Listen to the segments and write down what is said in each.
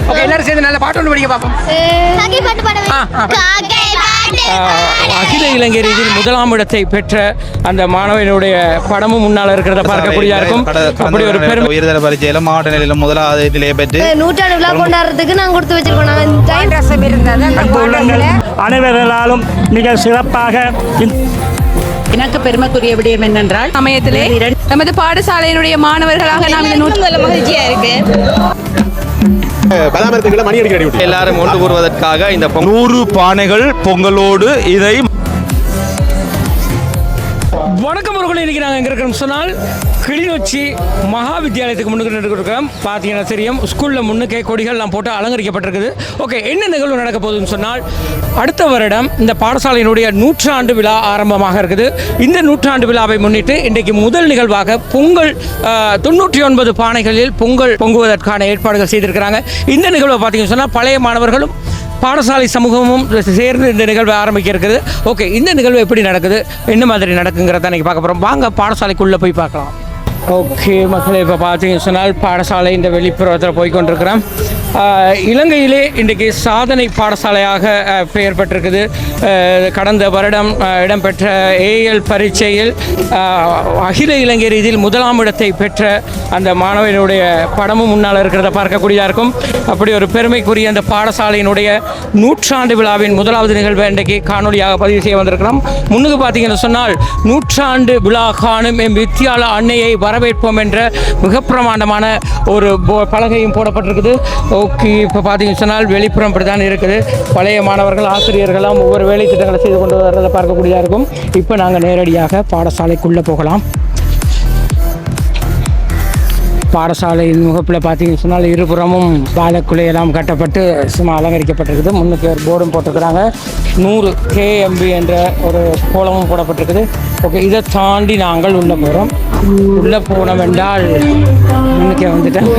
Okay, எல்லாரும் சேர்ந்து நல்ல பாட்டு ஒன்று படிக்க பார்ப்போம். அகில இலங்கை ரீதியில் முதலாம் இடத்தை பெற்ற அந்த மாணவனுடைய படமும் முன்னால் இருக்கிறத பார்க்கக்கூடியதா இருக்கும். அப்படி ஒரு பெருமை உயர்தர பரீட்சையில மாவட்ட நிலையில முதலாவது இதிலே பெற்று நூற்றாண்டு விழா கொண்டாடுறதுக்கு நாங்கள் கொடுத்து வச்சிருக்கோம். அனைவர்களாலும் மிக சிறப்பாக எனக்கு பெருமைக்குரிய விடயம் என்னென்றால் சமயத்திலே நமது பாடசாலையினுடைய மாணவர்களாக நாம் இந்த நூற்றாண்டு மகிழ்ச்சியா இருக்கு. எல்லாரும் ஒன்று கூறுவதற்காக இந்த 100 பானைகள் பொங்கலோடு இதை வணக்கம் அவர்கள். இன்னைக்கு நாங்கள் எங்கே இருக்கிறோம் சொன்னால் கிளிநொச்சி மகா வித்தியாலயத்துக்கு முன்னுக்கு இருக்கிறோம். பார்த்தீங்கன்னா தெரியும், ஸ்கூலில் முன்னுக்கே கொடிகள்லாம் போட்டு அலங்கரிக்கப்பட்டிருக்குது. ஓகே, என்ன நிகழ்வு நடக்க போகுதுன்னு சொன்னால் அடுத்த வருடம் இந்த பாடசாலையினுடைய 100ஆண்டு விழா ஆரம்பமாக இருக்குது. இந்த 100ஆண்டு விழாவை முன்னிட்டு இன்றைக்கு முதல் நிகழ்வாக பொங்கல் 99 பானைகளில் பொங்கல் பொங்குவதற்கான ஏற்பாடுகள் செய்திருக்கிறாங்க. இந்த நிகழ்வை பார்த்தீங்கன்னு சொன்னால் பழைய மாணவர்களும் பாடசாலை சமூகமும் சேர்ந்து இந்த நிகழ்வை ஆரம்பிக்க இருக்குது. ஓகே, இந்த நிகழ்வு எப்படி நடக்குது, என்ன மாதிரி நடக்குங்கிறத இன்றைக்கி பார்க்க போகிறோம். வாங்க பாடசாலைக்குள்ளே போய் பார்க்கலாம். ஓகே மக்களே, இப்போ பார்த்தீங்கன்னு சொன்னால் பாடசாலை இந்த வெளிப்புறத்தில் போய்கொண்டிருக்கிறோம். இலங்கையிலே இன்றைக்கு சாதனை பாடசாலையாக பெயர் பெற்றிருக்குது. கடந்த வருடம் இடம்பெற்ற ஏஎல் பரீட்சையில் அகில இலங்கை ரீதியில் முதலாம் இடத்தை பெற்ற அந்த மாணவனுடைய படமும் முன்னால் இருக்கிறத பார்க்கக்கூடியதாக இருக்கும். அப்படி ஒரு பெருமைக்குரிய அந்த பாடசாலையினுடைய 100ஆண்டு விழாவின் முதலாவது நிகழ்வை இன்றைக்கு காணொலியாக பதிவு செய்ய வந்திருக்கிறோம். முன்னுக்கு பார்த்தீங்கன்னு சொன்னால் 100ஆண்டு விழா காணும் எம் வித்தியால அன்னையை வரவேற்போம் என்ற மிக பிரமாண்டமான ஒரு பலகையும் போடப்பட்டிருக்குது. ஓகே, இப்போ பார்த்தீங்கன்னு சொன்னால் வெளிப்புறம் இப்படி தான் இருக்குது. பழைய மாணவர்கள் ஆசிரியர்களாம் ஒவ்வொரு வேலை திட்டங்களை செய்து கொண்டு வர்றதை பார்க்கக்கூடியதாக இருக்கும். இப்போ நாங்கள் நேரடியாக பாடசாலைக்குள்ளே போகலாம். பாடசாலையின் முகப்பில் பார்த்தீங்கன்னு சொன்னால் இருபுறமும் பாலக்குலையெல்லாம் கட்டப்பட்டு சும்மா அலங்கரிக்கப்பட்டிருக்குது. முன்னுக்கு ஒரு போர்டும் போட்டிருக்கிறாங்க. 100 KMB என்ற ஒரு கோலமும் போடப்பட்டிருக்குது. ஓகே, இதை தாண்டி நாங்கள் உள்ளே போகிறோம். உள்ளே போனோம் என்றால் முன்னுக்கே வந்துட்டேன்.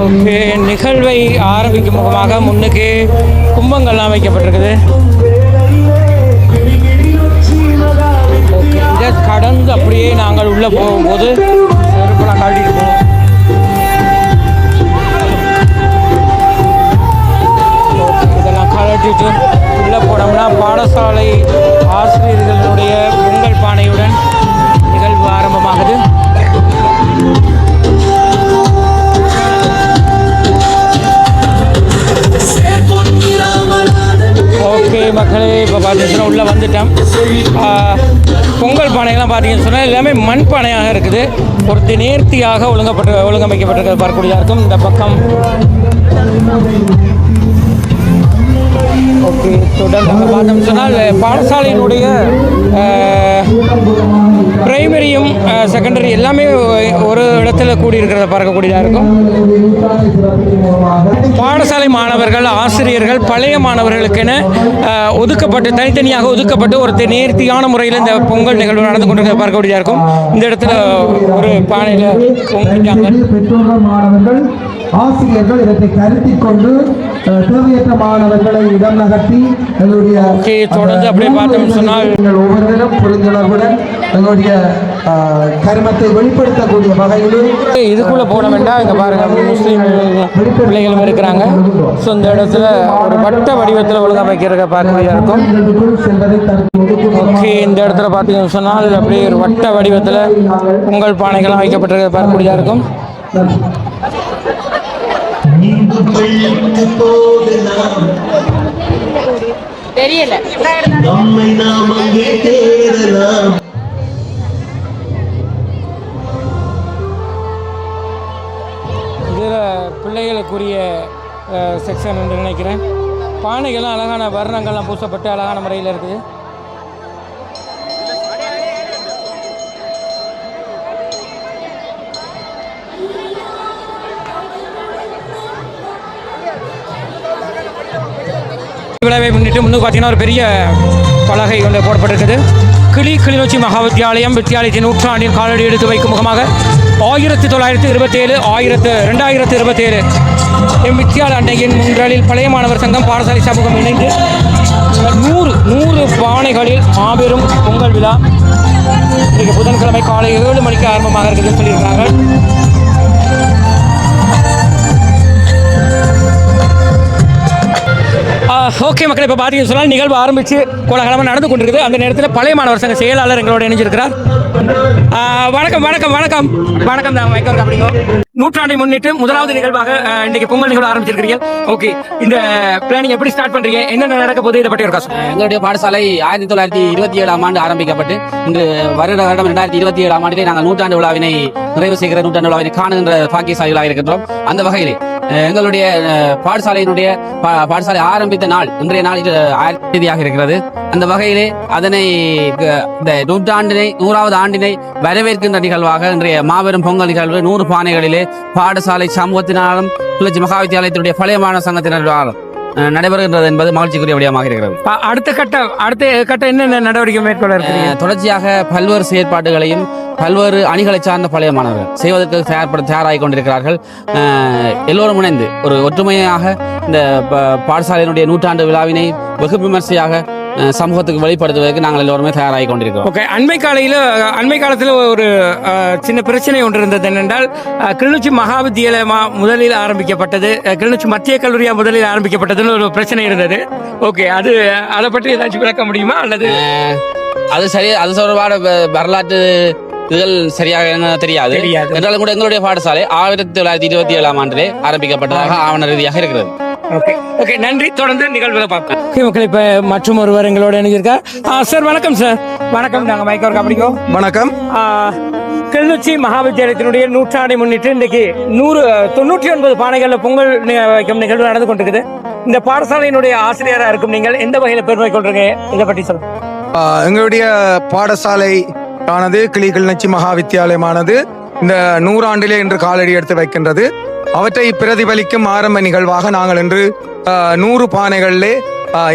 ஓகே, நிகழ்வை ஆரம்பிக்கும் முகமாக முன்னுக்கு கும்பங்கள்லாம் வைக்கப்பட்டிருக்குது. ஓகே, இதை கடந்து அப்படியே நாங்கள் உள்ளே போகும்போது செருப்பெல்லாம் காட்டிட்டு போவோம். இதெல்லாம் கழட்டிட்டு உள்ளே போனோம்னா பாடசாலை ஆசிரியர்களுடைய பொங்கல் பானையுடன் நிகழ்வு ஆரம்பமாகுது. ஓகே மக்களே, இப்போ பார்த்தீங்கன்னா உள்ளே வந்துட்டோம். பொங்கல் பானைகள்லாம் பார்த்தீங்கன்னு சொன்னால் எல்லாமே மண் பானையாக இருக்குது. ஒரு நேர்த்தியாக ஒழுங்கமைக்கப்பட்டிருக்கிறது பார்க்கக்கூடியதாக இருக்கும். இந்த பக்கம் ஓகே, தொடர்ந்து பார்த்தோம்னு சொன்னால் பாடசாலையினுடைய பிரைமரியும் செகண்டரி எல்லாமே ஒரு இடத்துல கூடியிருக்கிறத பார்க்கக்கூடியதாக இருக்கும். பாடசாலை மாணவர்கள் ஆசிரியர்கள் பழைய மாணவர்களுக்கென ஒதுக்கப்பட்டு தனித்தனியாக ஒதுக்கப்பட்டு ஒரு நேர்த்தியான முறையில் இந்த பொங்கல் நிகழ்வு நடந்து கொண்டிருக்கிறத பார்க்கக்கூடியதாக இருக்கும். இந்த இடத்துல ஒரு பானையில் பொங்கிட்டாங்க. ஆசிரியர்கள் இதனை கருத்தில் கொண்டு தேவையற்ற மாணவர்களை இடம் நகர்த்தி எங்களுடைய தொடர்ந்து அப்படியே பார்த்தோம்னு சொன்னால் ஒவ்வொருவரும் புரிந்துணர்வுடன் எங்களுடைய கர்மத்தை வெளிப்படுத்தக்கூடிய வகையில் இதுக்குள்ளே போனோம் என்றால் இங்கே பாருங்கள் முஸ்லீம் பிள்ளைகளும் இருக்கிறாங்க. ஸோ இந்த இடத்துல ஒரு வட்ட வடிவத்தில் ஒழுங்கமைக்கிறத பார்க்கக்கூடியதாக இருக்கும். ஓகே, இந்த இடத்துல பார்த்தீங்கன்னு சொன்னால் அப்படியே ஒரு வட்ட வடிவத்தில் பொங்கல் பானைகள்லாம் வைக்கப்பட்டிருக்கிறத பார்க்கக்கூடியதாக இருக்கும். தெரியல இதில் பிள்ளைகளுக்குரிய செக்ஷன் என்று நினைக்கிறேன். பானைகள்லாம் அழகான வர்ணங்கள்லாம் பூசப்பட்டு அழகான முறையில் இருக்குது. விழாவை முன்னிட்டு முன்னுக்கு பார்த்தீங்கன்னா ஒரு பெரிய பலகை ஒன்று போடப்பட்டிருக்குது. கிளிநொச்சி மகா வித்தியாலயத்தின் 100ஆண்டின் காலடி எடுத்து வைக்கும் முகமாக 1927 2027 வித்தியாலய அன்னையின் முன்றலில் பழைய மாணவர் சங்கம் பாடசாலை சமூகம் இணைந்து 100 பானைகளில் மாபெரும் பொங்கல் விழா இன்றைக்கு புதன்கிழமை காலை 7 மணிக்கு ஆரம்பமாக இருக்குதுன்னு சொல்லியிருக்காங்க. ஓகே மக்களே, இப்போ பார்த்தீங்கன்னு சொன்னால் நிகழ்வு ஆரம்பித்து கோலாகலமாக நடந்து கொண்டிருக்குது. அந்த நேரத்தில் பழைய மாணவர் சங்க செயலாளர் எங்களோட இணைஞ்சிருக்கிறார். வணக்கம் வணக்கம் வணக்கம் வணக்கம் தான் மைக்கோர் அப்படிங்க. நூற்றாண்டை முன்னிட்டு முதலாவது நிகழ்வாக இன்றைக்கு பொங்கல் நிகழ்வு ஆரம்பிச்சிருக்கிறீங்க. ஓகே, இந்த பிளானிங் எப்படி ஸ்டார்ட் பண்றீங்க, என்னென்ன நடக்க போகுது, இதை பற்றி ஒரு காசு. எங்களுடைய பாடசாலை 1927 ஆண்டு ஆரம்பிக்கப்பட்டு இன்று வருடம் 2027 ஆண்டிலே நாங்கள் நூற்றாண்டு விழாவினை நிறைவு செய்கிற நூற்றாண்டு விழாவினை காணுகின்ற பாக்கியசாலிகளாக இருக்கின்றோம். அந்த வகையிலே எங்களுடைய பாடசாலையினுடைய பாடசாலை ஆரம்பித்த நாள் இன்றைய நாள் 1000 தேதியாக இருக்கிறது. அந்த வகையிலே அதனை இந்த நூற்றாண்டினை 100வது ஆண்டினை வரவேற்கின்ற நிகழ்வாக இன்றைய மாபெரும் பொங்கல் நிகழ்வு 100 பானைகளிலே பாடசாலை சமூகத்தினாலும் கிளர்ச்சி மகாவித்தியாலயத்தினுடைய பழைய மாணவ சங்கத்தினராலும் நடைபெறுகின்றது என்பது மகிழ்ச்சிக்குரிய விடயமாக இருக்கிறது. அடுத்த கட்டம் என்னென்ன நடவடிக்கை மேற்கொள்ள இருக்கிறீங்க? தொடர்ச்சியாக பல்வேறு செயற்பாடுகளையும் பல்வேறு அணிகளை சார்ந்த பழைய மாணவர்கள் செய்வதற்கு தயாராகி கொண்டிருக்கிறார்கள். எல்லோரும் இணைந்து ஒரு ஒற்றுமையாக இந்த பாடசாலையினுடைய நூற்றாண்டு விழாவினை வெகு விமர்சையாக சமூகத்துக்கு வெளிப்படுத்துவதற்கு நாங்கள் எல்லோருமே தயாராகி கொண்டிருக்கிறோம். ஓகே, அண்மை காலத்தில் ஒரு சின்ன பிரச்சனை ஒன்று இருந்தது. என்னென்றால் கிளிநொச்சி மகாவித்தியாலயமா முதலில் ஆரம்பிக்கப்பட்டது, கிளிநொச்சி மத்திய கல்லூரியா முதலில் ஆரம்பிக்கப்பட்டதுன்னு ஒரு பிரச்சனை இருந்தது. ஓகே, அதை பற்றி ஏதாச்சும் விளக்க முடியுமா? அல்லது அது தொடர்பான வரலாற்று இதுகள் சரியாக தெரியாது என்றாலும் கூட எங்களுடைய பாடசாலை 1927 ஆண்டிலே ஆரம்பிக்கப்பட்டதாக ஆவண ரீதியாக இருக்கிறது. ஓகே, நன்றி. தொடர்ந்து நிகழ்வுகளை பார்ப்போம். மக்கள், இப்ப மற்றும் ஒருவர் எங்களோட இணைஞ்சிருக்கார். சார் வணக்கம். சார் வணக்கம். நாங்கள் மைக்கோர் அப்படிங்கோ. வணக்கம். கிளிநொச்சி மகாவித்தியாலயத்தினுடைய நூற்றாண்டை முன்னிட்டு இன்றைக்கு 99 பானைகள்ல பொங்கல் வைக்கும் நிகழ்வு நடந்து கொண்டிருக்குது. இந்த பாடசாலையினுடைய ஆசிரியராக இருக்கும் நீங்கள் எந்த வகையில பெருமை கொள்றீங்க, இதை பற்றி சொல்லுங்க. எங்களுடைய பாடசாலை ஆனது கிளிநொச்சி மகாவித்தியாலயமானது இந்த 100 ஆண்டிலே இன்று காலடி எடுத்து வைக்கின்றது. அவற்றை பிரதிபலிக்கும் ஆரம்ப நிகழ்வாக நாங்கள் இன்று 100 பானைகளிலே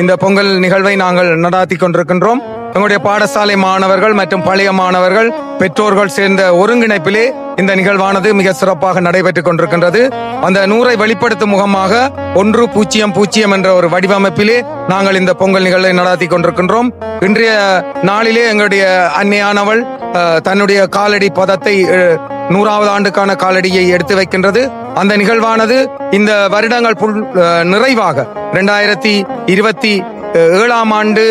இந்த பொங்கல் நிகழ்வை நாங்கள் நடாத்தி கொண்டிருக்கின்றோம். எங்களுடைய பாடசாலை மாணவர்கள் மற்றும் பழைய மாணவர்கள் பெற்றோர்கள் சேர்ந்த ஒருங்கிணைப்பிலே இந்த நிகழ்வானது மிக சிறப்பாக நடைபெற்றுக் கொண்டிருக்கின்றது. அந்த 100ஐ வெளிப்படுத்தும் முகமாக 100 என்ற ஒரு வடிவமைப்பிலே நாங்கள் இந்த பொங்கல் நிகழ்வை நடாத்தி கொண்டிருக்கின்றோம். இன்றைய நாளிலே எங்களுடைய அன்னையானவள் தன்னுடைய காலடி பதத்தை 100வது ஆண்டுக்கான காலடியை எடுத்து வைக்கின்றது. அந்த நிகழ்வானது இந்த வருடங்கள் நிறைவாக 2027 ஆண்டு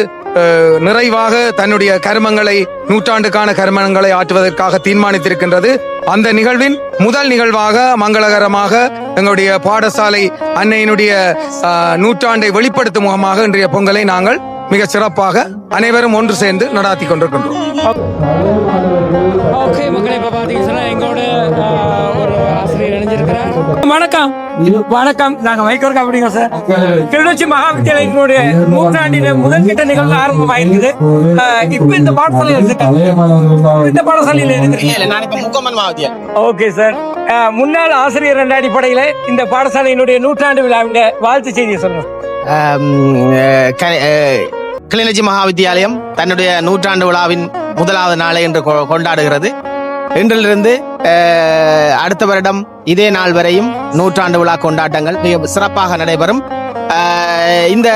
நிறைவாக தன்னுடைய கர்மங்களை நூற்றாண்டுக்கான கர்மங்களை ஆற்றுவதற்காக தீர்மானித்திருக்கின்றது. அந்த நிகழ்வின் முதல் நிகழ்வாக மங்களகரமாக எங்களுடைய பாடசாலை அன்னையினுடைய நூற்றாண்டை வெளிப்படுத்தும் முகமாக இன்றைய பொங்கலை நாங்கள் மிக சிறப்பாக அனைவரும் ஒன்று சேர்ந்து நடாத்தி கொண்டிருக்கின்றோம். ஓகே மக்களை, இப்ப பாத்தீங்கன்னா எங்களோட ஒரு ஆசிரியர் இணைஞ்சிருக்கிறார். வணக்கம். வணக்கம். நாங்க மைக்கோர் அப்படிங்க சார். கிளிநொச்சி மகாவித்தியாலயத்தினுடைய நூற்றாண்டின முதல் கட்ட நிகழ்வு ஆரம்பமாயிருக்குது. இப்ப இந்த பாடசாலையில் இருக்கிறீங்க. ஓகே சார், முன்னாள் ஆசிரியர் என்ற அடிப்படையில இந்த பாடசாலையினுடைய நூற்றாண்டு விழாவின் வாழ்த்து செய்தியை சொல்லுங்க. கிளிநொச்சி மகாவித்தியாலயம் தன்னுடைய நூற்றாண்டு விழாவின் முதலாவது நாளை என்று கொண்டாடுகிறது. இன்றிலிருந்து அடுத்த வருடம் இதே நாள் வரையும் நூற்றாண்டு விழா கொண்டாட்டங்கள் மிக சிறப்பாக நடைபெறும். இந்த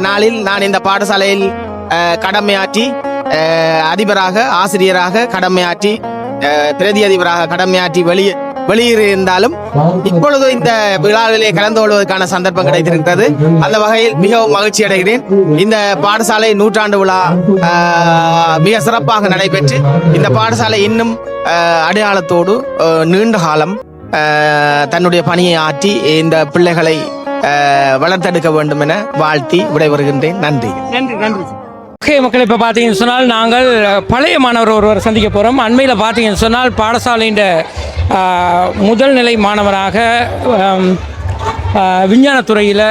நாளில் நான் இந்த பாடசாலையில் கடமையாற்றி அதிபராக ஆசிரியராக கடமையாற்றி பிரதி அதிபராக கடமையாற்றி வெளியிருந்தாலும் இப்பொழுது இந்த விழாவிலே கலந்து கொள்வதற்கான சந்தர்ப்பம் கிடைத்திருக்கிறது. அந்த வகையில் மிகவும் மகிழ்ச்சி அடைகிறேன். இந்த பாடசாலை நூற்றாண்டு விழா மிக சிறப்பாக நடைபெற்று இந்த பாடசாலை இன்னும் அடையாளத்தோடு நீண்ட காலம் தன்னுடைய பணியை ஆற்றி இந்த பிள்ளைகளை வளர்த்தெடுக்க வேண்டும் என வாழ்த்தி விடைபெறுகின்றேன். நன்றி. நன்றி. நன்றி. ஓகே மக்கள், இப்போ பார்த்தீங்கன்னு சொன்னால் நாங்கள் பழைய மாணவர் ஒருவர் சந்திக்க போகிறோம். அண்மையில் பார்த்தீங்கன்னு சொன்னால் பாடசாலையின் முதல் நிலை மாணவராக விஞ்ஞானத்துறையில்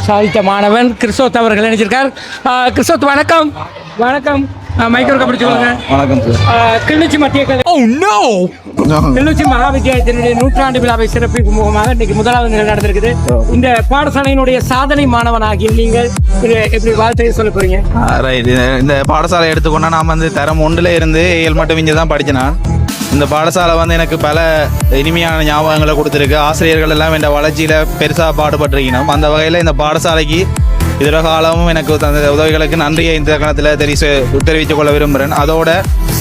சாதித்த மாணவன் கிறிஸ்தோத் அவர்கள் நினைச்சிருக்கார். கிறிஸ்தோத் வணக்கம். வணக்கம். மைக்கோர் அப்படி சொல்லுங்க. வணக்கம். கிளிநொச்சி மத்திய கிளிநொச்சி மகாவித்தியாலயத்தினுடைய நூற்றாண்டு விழாவை சிறப்பிக்கும் முகமாக இன்னைக்கு முதலாவது நிகழ்வு நடந்திருக்குது. இந்த பாடசாலையினுடைய சாதனை மாணவனாகி நீங்கள் எப்படி வாழ்த்தையை சொல்ல போறீங்க? இந்த பாடசாலை எடுத்துக்கொண்டா நான் தரம் 1ல இருந்து 7 மட்டும் இங்கே தான் படிச்சேன். இந்த பாடசாலை எனக்கு பல இனிமையான ஞாபகங்களை கொடுத்துருக்கு. ஆசிரியர்கள் எல்லாம் என் வளர்ச்சியில் பெருசாக பாடுபட்டிருக்கணும். அந்த வகையில் இந்த பாடசாலைக்கு இதர காலமும் எனக்கு தந்த உதவிகளுக்கு நன்றியை இந்த கணத்தில் தெரிவித்துக் கொள்ள விரும்புகிறேன். அதோட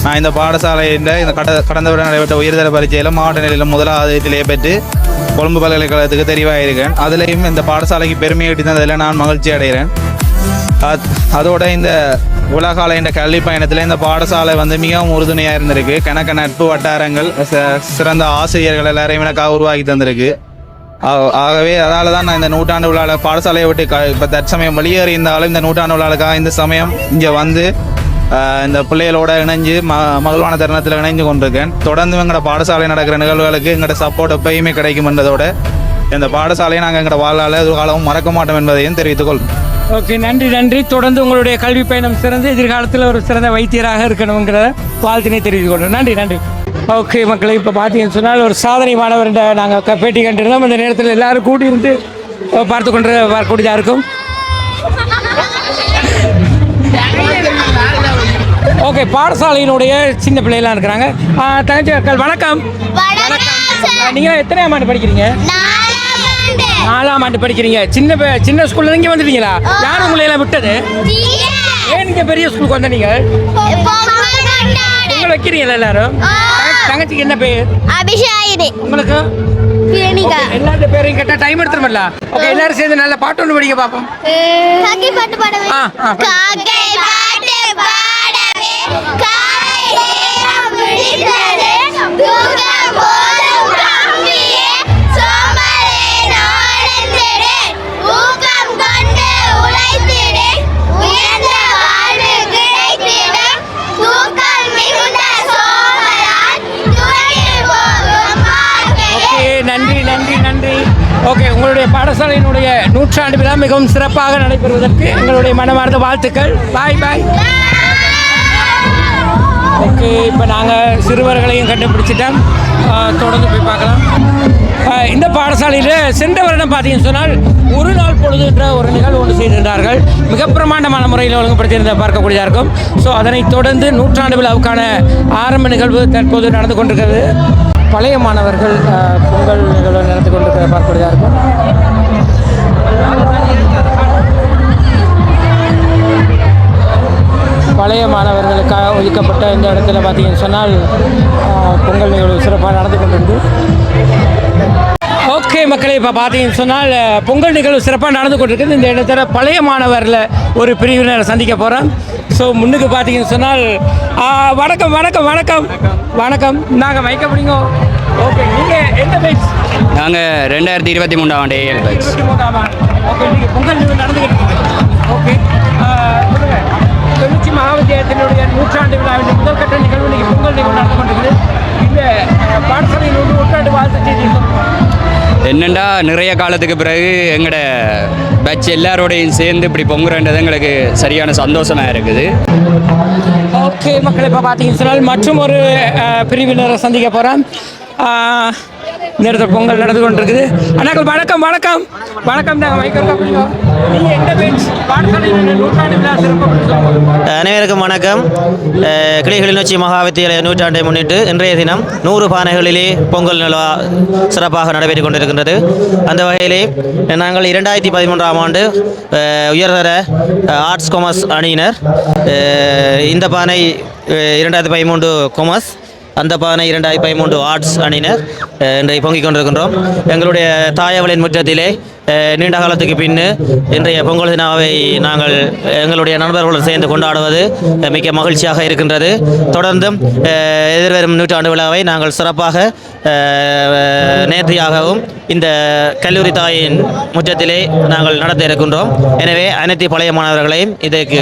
நான் இந்த பாடசாலையின் இந்த கடந்த வருடம் நடைபெற்ற உயர்தர பரீட்சையில் மாவட்ட நிலையில் முதலாவதிலே பெற்று கொழும்பு பல்கலைக்கழகத்துக்கு தெரிவாயிருக்கேன். அதுலேயும் இந்த பாடசாலைக்கு பெருமையை தந்ததில் நான் மகிழ்ச்சி அடைகிறேன். அதோட இந்த உலகால இந்த கல்வி பயணத்தில் இந்த பாடசாலை வந்து மிகவும் உறுதுணையாக இருந்திருக்கு. கணக்க நட்பு வட்டாரங்கள், சிறந்த ஆசிரியர்கள் எல்லாரையும் எனக்காக உருவாக்கி தந்திருக்கு. ஆகவே அதால தான் நான் இந்த நூற்றாண்டு விழாவில் பாடசாலையை விட்டு இப்போ தற்சமயம் வெளியேறி இருந்தாலும் இந்த நூற்றாண்டு விழாவுக்காக இந்த சமயம் இங்கே வந்து இந்த பிள்ளைகளோட இணைஞ்சு மகிழ்வான தருணத்தில் இணைஞ்சு கொண்டிருக்கேன். தொடர்ந்து எங்களோட பாடசாலை நடக்கிற நிகழ்வுகளுக்கு எங்களோட சப்போர்ட் எப்பயுமே கிடைக்கும் என்பதோட இந்த பாடசாலையை நாங்கள் எங்களோட வாழ்நாளில் எதிர்காலமும் மறக்க மாட்டோம் என்பதையும் தெரிவித்துக் கொள்வோம். ஓகே, நன்றி நன்றி. தொடர்ந்து உங்களுடைய கல்வி பயணம் சிறந்து எதிர்காலத்தில் ஒரு சிறந்த வைத்தியராக இருக்கணுங்கிற வாழ்த்தினை தெரிவித்துக் கொள்கிறோம். நன்றி நன்றி. ஓகே மக்களை, இப்போ பார்த்தீங்கன்னு சொன்னால் ஒரு சாதனை மாணவர்கிட்ட நாங்கள் பேட்டி கண்டிருந்தோம். அந்த நேரத்தில் எல்லாரும் கூட்டியிருந்து பார்த்து கொண்டு வரக்கூடியதாக இருக்கும். ஓகே, பாடசாலையினுடைய சின்ன பிள்ளைகளாம் இருக்கிறாங்க. தங்கச்சி அக்கள் வணக்கம். நீங்கள் எத்தனையாம் ஆண்டு படிக்கிறீங்க? 4ஆம் ஆண்டு படிக்கிறீங்க. சின்ன ஸ்கூல்ல இங்கே வந்துட்டீங்களா? யார் உங்களை எல்லாம் விட்டது? ஏன் நீங்க பெரிய ஸ்கூலுக்கு வந்த நீங்க உங்களை வைக்கிறீங்களா எல்லாரும்? தங்கச்சிக்கு என்ன பேர்? அபிஷாயினி. உங்களுக்கு எல்லாரோட பேரையும் கேட்டா டைம் எடுத்துருமில்ல? ஓகே, எல்லாரும் சேர்ந்து நல்ல பாட்டு ஒன்று படிக்க பார்ப்போம். நன்றி நன்றி நன்றி. ஓகே, உங்களுடைய பாடசாலையினுடைய நூற்றாண்டு விழா மிகவும் சிறப்பாக நடைபெறுவதற்கு எங்களுடைய மனமார்ந்த வாழ்த்துக்கள். பாய் பாய். ஓகே, இப்போ நாங்கள் சிறுவர்களையும் கண்டுபிடிச்சிட்டோம். தொடர்ந்து போய் பார்க்கலாம். இந்த பாடசாலையில் சென்ற வருடம் பார்த்தீங்கன்னு சொன்னால் ஒரு நாள் பொழுதுன்ற ஒரு நிகழ்வு ஒன்று செய்திருந்தார்கள். மிக பிரமாண்டமான முறையில் ஒழுங்குபடுத்தியிருந்த பார்க்கக்கூடியதாக இருக்கும். ஸோ அதனைத் தொடர்ந்து நூற்றாண்டு விழாவுக்கான ஆரம்ப நிகழ்வு தற்போது நடந்து கொண்டிருக்கிறது. பழைய மாணவர்கள் பொங்கல் நிகழ்வு நடந்து கொண்டிருக்கிற பார்க்கக்கூடியதாக இருக்கும். பழைய மாணவர்களுக்காக ஒதுக்கப்பட்ட இந்த இடத்துல பார்த்தீங்கன்னு சொன்னால் பொங்கல் நிகழ்வு சிறப்பாக நடந்து கொண்டிருக்கு. ஓகே மக்களே, இப்போ பார்த்தீங்கன்னு சொன்னால் பொங்கல் நிகழ்வு சிறப்பாக நடந்து கொண்டிருக்குது. இந்த இடத்துல பழைய மாணவரில் ஒரு பிரிவினரை சந்திக்க போகிறோம். ஸோ முன்னுக்கு பார்த்தீங்கன்னு சொன்னால் வணக்கம் வணக்கம் வணக்கம் வணக்கம். நாங்கள் மைக்க பிடிங்க. ஓகே, நீங்கள் எந்த பேட்ச்? நாங்கள் 2023ஆம் ஆண்டு ஏஎல் பேட்ச். 23ஆம் ஆண்டு. ஓகே, நீங்கள் பொங்கல் நிகழ்வு நடந்துக்கிட்டு. ஓகே, சொல்லுங்கள். கிளிநொச்சி மகாவித்தியாலயத்தினுடைய நூற்றாண்டு விழாவின் முதல் கட்ட நிகழ்வு இன்னைக்கு பொங்கல் நிகழ்வு நடந்து கொண்டிருக்குது. இந்த பாடசாலையில் நூற்றாண்டு வாழ்த்து செய்தி என்னென்னா நிறைய காலத்துக்கு பிறகு எங்களோட பேட்ச் எல்லாரோடையும் சேர்ந்து இப்படி பொங்குறன்றது எங்களுக்கு சரியான சந்தோஷமாக இருக்குது. ஓகே மக்கள், இப்போ பார்த்தீங்கன்னு சொன்னால் மற்றும் ஒரு பிரிவினரை சந்திக்க போகிறேன். இந்த இடத்துல பொங்கல் நடந்து கொண்டிருக்குது. அண்ணாக்கள் வணக்கம் வணக்கம் வணக்கம். நீங்கள் எந்த பேட்ச்? பாடசாலையில் நூற்றாண்டு விழா சிறப்பு. அனைவருக்கும் வணக்கம். கிளிநொச்சி மகாவித்தியாலய நூற்றாண்டை முன்னிட்டு இன்றைய தினம் 100 பானைகளிலே பொங்கல் நிலா சிறப்பாக நடைபெற்றுக் கொண்டிருக்கின்றது. அந்த வகையிலே நாங்கள் 2013ஆம் ஆண்டு உயர்தர ஆர்ட்ஸ் காமர்ஸ் அணியினர் இந்த பானை 2013 காமர்ஸ், அந்த பானை 2013 ஆர்ட்ஸ் அணியினர் இன்றை பொங்கிக் கொண்டிருக்கின்றோம். எங்களுடைய தாயவளின் முற்றத்திலே நீண்ட காலத்துக்கு பின்னு இன்றைய பொங்கல் தினாவை நாங்கள் எங்களுடைய நண்பர்களுடன் சேர்ந்து கொண்டாடுவது மிக மகிழ்ச்சியாக இருக்கின்றது. தொடர்ந்தும் எதிர்வரும் நூற்றாண்டு விழாவை நாங்கள் சிறப்பாக நேர்த்தியாகவும் இந்த கல்லூரி தாயின் முற்றத்திலே நாங்கள் நடத்த இருக்கின்றோம். எனவே அனைத்து பழைய மாணவர்களையும் இதற்கு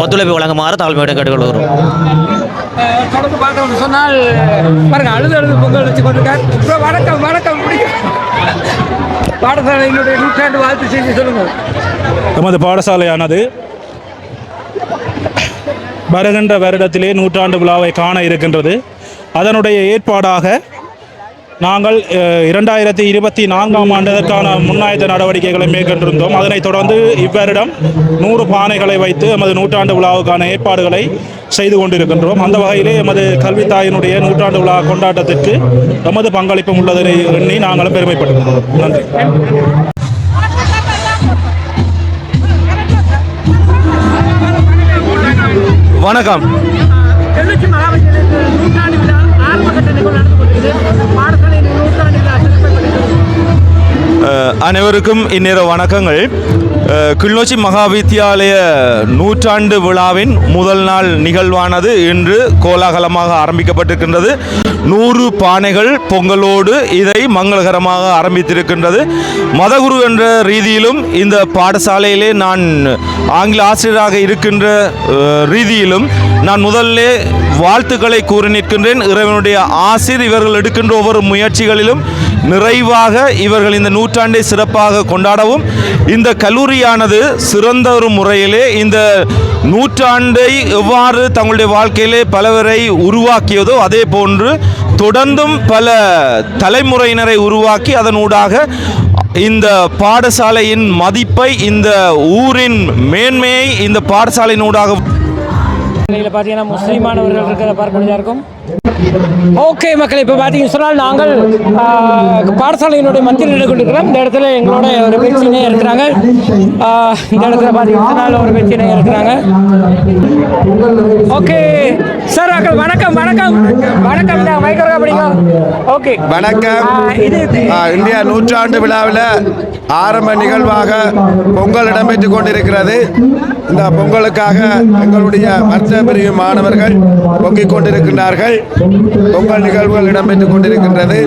ஒத்துழைப்பு வழங்குமாறு தாழ்மையுடன் கேட்டுக்கொள்கிறோம். தொடர்ந்து பார்த்தோம்னு சொன்னால் பாருங்க, அழுது பொங்கல் வச்சு கொண்டிருக்கார். வணக்கம் வணக்கம். பாடசாலையினுடைய நூற்றாண்டு வாழ்த்து செய்தி சொல்லுங்கள். நமது பாடசாலையானது வருகின்ற வருடத்திலே நூற்றாண்டு விழாவை காண இருக்கின்றது. அதனுடைய ஏற்பாடாக நாங்கள் 2024ஆம் ஆண்டதற்கான முன்னாயத்த நடவடிக்கைகளை மேற்கொண்டிருந்தோம். அதனைத் தொடர்ந்து இவ்வருடம் 100 பானைகளை வைத்து எமது நூற்றாண்டு விழாவுக்கான ஏற்பாடுகளை செய்து கொண்டிருக்கின்றோம். அந்த வகையிலே எமது கல்வித்தாயினுடைய நூற்றாண்டு விழா கொண்டாட்டத்திற்கு எமது பங்களிப்பும் உள்ளதனை எண்ணி நாங்களும் பெருமைப்படுகின்றோம். நன்றி. வணக்கம். அனைவருக்கும் இந்நேர வணக்கங்கள். கிளிநொச்சி மகாவித்தியாலய நூற்றாண்டு விழாவின் முதல் நாள் நிகழ்வானது இன்று கோலாகலமாக ஆரம்பிக்கப்பட்டிருக்கின்றது. 100 பானைகள் பொங்கலோடு இதை மங்களகரமாக ஆரம்பித்திருக்கின்றது. மதகுரு என்ற ரீதியிலும் இந்த பாடசாலையிலே நான் ஆங்கில ஆசிரியராக இருக்கின்ற ரீதியிலும் நான் முதல்ல வாழ்த்துக்களை கூறி நிற்கின்றேன். இறைவனுடைய ஆசிர் இவர்கள் எடுக்கின்ற ஒவ்வொரு முயற்சிகளிலும் நிறைவாக இவர்கள் இந்த நூற்றாண்டை சிறப்பாக கொண்டாடவும், இந்த கல்லூரியானது சிறந்த ஒரு முறையிலே இந்த நூற்றாண்டை எவ்வாறு தங்களுடைய வாழ்க்கையிலே பலவரை உருவாக்கியதோ அதே போன்று தொடர்ந்தும் பல தலைமுறையினரை உருவாக்கி அதனூடாக இந்த பாடசாலையின் மதிப்பை, இந்த ஊரின் மேன்மையை இந்த பாடசாலையினூடாக பார்த்தீங்கன்னா முஸ்லீம் மாணவர்கள் இருக்கிறத பார்க்கக்கூடியதாக இருக்கும். ஓகே மக்கள், இப்போ பார்த்தீங்கன்னு சொன்னால் நாங்கள் பாடசாலையினுடைய மத்தியில் நின்று கொண்டிருக்கிறோம். இந்த இடத்துல எங்களோட ஒரு பேச்சினே இருக்கிறாங்க. இந்த இடத்துல பார்த்தீங்கன்னு சொன்னால் ஒரு பேச்சினே இருக்கிறாங்க. ஓகே சார், வணக்கம் வணக்கம் வணக்கம். மைக்கோரா படிங்க. ஓகே வணக்கம். இந்தியா நூற்றாண்டு விழாவில் ஆரம்ப நிகழ்வாக பொங்கல் இடம்பெற்றுக் கொண்டிருக்கிறது. இந்த பொங்கலுக்காக எங்களுடைய மற்ற பிரிவு மாணவர்கள் பொங்கிக் கொண்டிருக்கின்றார்கள். பொங்கல் நிகழ்வுகள் இடம்பெற்றுக் கொண்டிருக்கின்றது.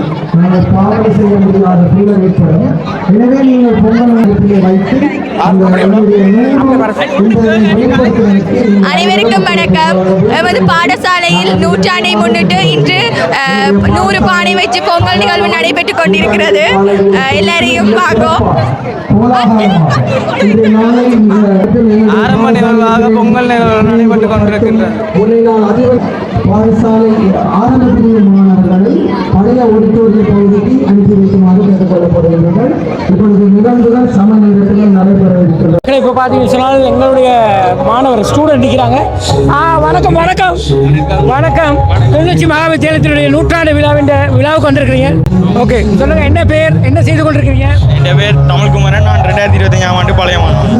அனைவருக்கும் வணக்கம். எமது பாடசாலையில் நூற்றாண்டை முன்னிட்டு இன்று 100 பானை வச்சு பொங்கல் நிகழ்வு நடைபெற்றுக் கொண்டிருக்கிறது. எல்லாரையும் பார்க்கும். ஆரம்ப நிகழ்வாக பொங்கல் நிகழ்வு நடைபெற்றுக் கொண்டிருக்கின்றது. பாடசாலை ஆரம்ப பிரிவு மாணவர்களை பழைய ஒடிட்டோரிய பகுதிக்கு அனுப்பி வைக்குமாறு கேட்டுக்கொள்ளப்படுகின்றனர். இப்பொழுது நிகழ்வுகள் சம நேரத்தில் நடைபெற இருக்கிறது. இப்போ பார்த்தீங்கன்னு சொன்னால் எங்களுடைய மாணவர் ஸ்டூடெண்ட் இருக்கிறாங்க. வணக்கம் வணக்கம் வணக்கம். கிளிநொச்சி மகாவித்தியாலயத்தினுடைய நூற்றாண்டு விழாவுக்கு வந்திருக்கிறீங்க. ஓகே, சொல்லுங்கள், என்ன பேர், என்ன செய்து கொண்டிருக்கிறீங்க? என் பேர் தமிழ்குமரன். நான் 2025ஆம் ஆண்டு பழைய மாணவன்.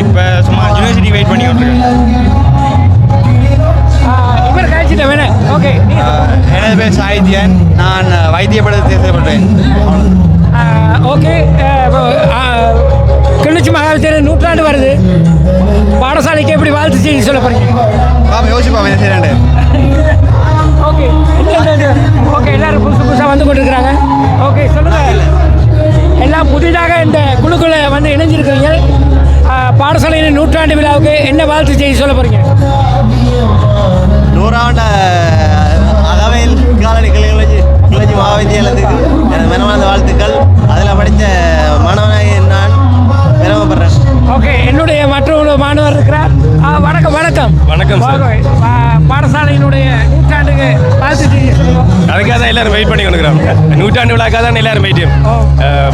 இப்போ சும்மா யூனிவர்சிட்டி வெயிட் பண்ணி கொண்டிருக்கேன். இவர் கழிச்சிட்ட வேணே. ஓகே, எனது பேர் சாகித்யன். நான் வைத்திய படத்தை தேர்ந்தெடுப்பேன். ஓகே, கிளிநொச்சி மகாவித்தியாலயம் நூற்றாண்டு வருது. பாடசாலைக்கு எப்படி வாழ்த்து செய்தி சொல்ல போறீங்க? யோசிப்போம் என்ன செய்யறாண்டு. ஓகே ஓகே, எல்லாரும் புதுசாக வந்து கொண்டிருக்கிறாங்க. ஓகே, சொல்லுங்க, எல்லாம் புதிதாக இந்த குழுக்களை வந்து இணைஞ்சிருக்கிறீங்க. பாடசாலையின் நூற்றாண்டு விழாவுக்கு என்ன வாழ்த்து செய்தி சொல்ல போறீங்க? 100ஆண்டு அகவையில் காலடி கிளிநொச்சி மகாவித்தியாலயத்துக்கு எனது மனமார்ந்த வாழ்த்துக்கள். அதில் படித்த மாணவனாக நான் பெருமைப்படுறேன். ஓகே, என்னுடைய மற்றொரு மாணவர் இருக்கிறார். வணக்கம் வணக்கம் வணக்கம் சார். பாடசாலையினுடைய நூற்றாண்டுக்கு வாழ்த்து செய்தி சொல்லுவோம். அதுக்காக தான் எல்லாரும் வெயிட் பண்ணி கொண்டிருக்கிறாங்க. நூற்றாண்டு விழாக்காக தான் எல்லாரும் வெயிட்.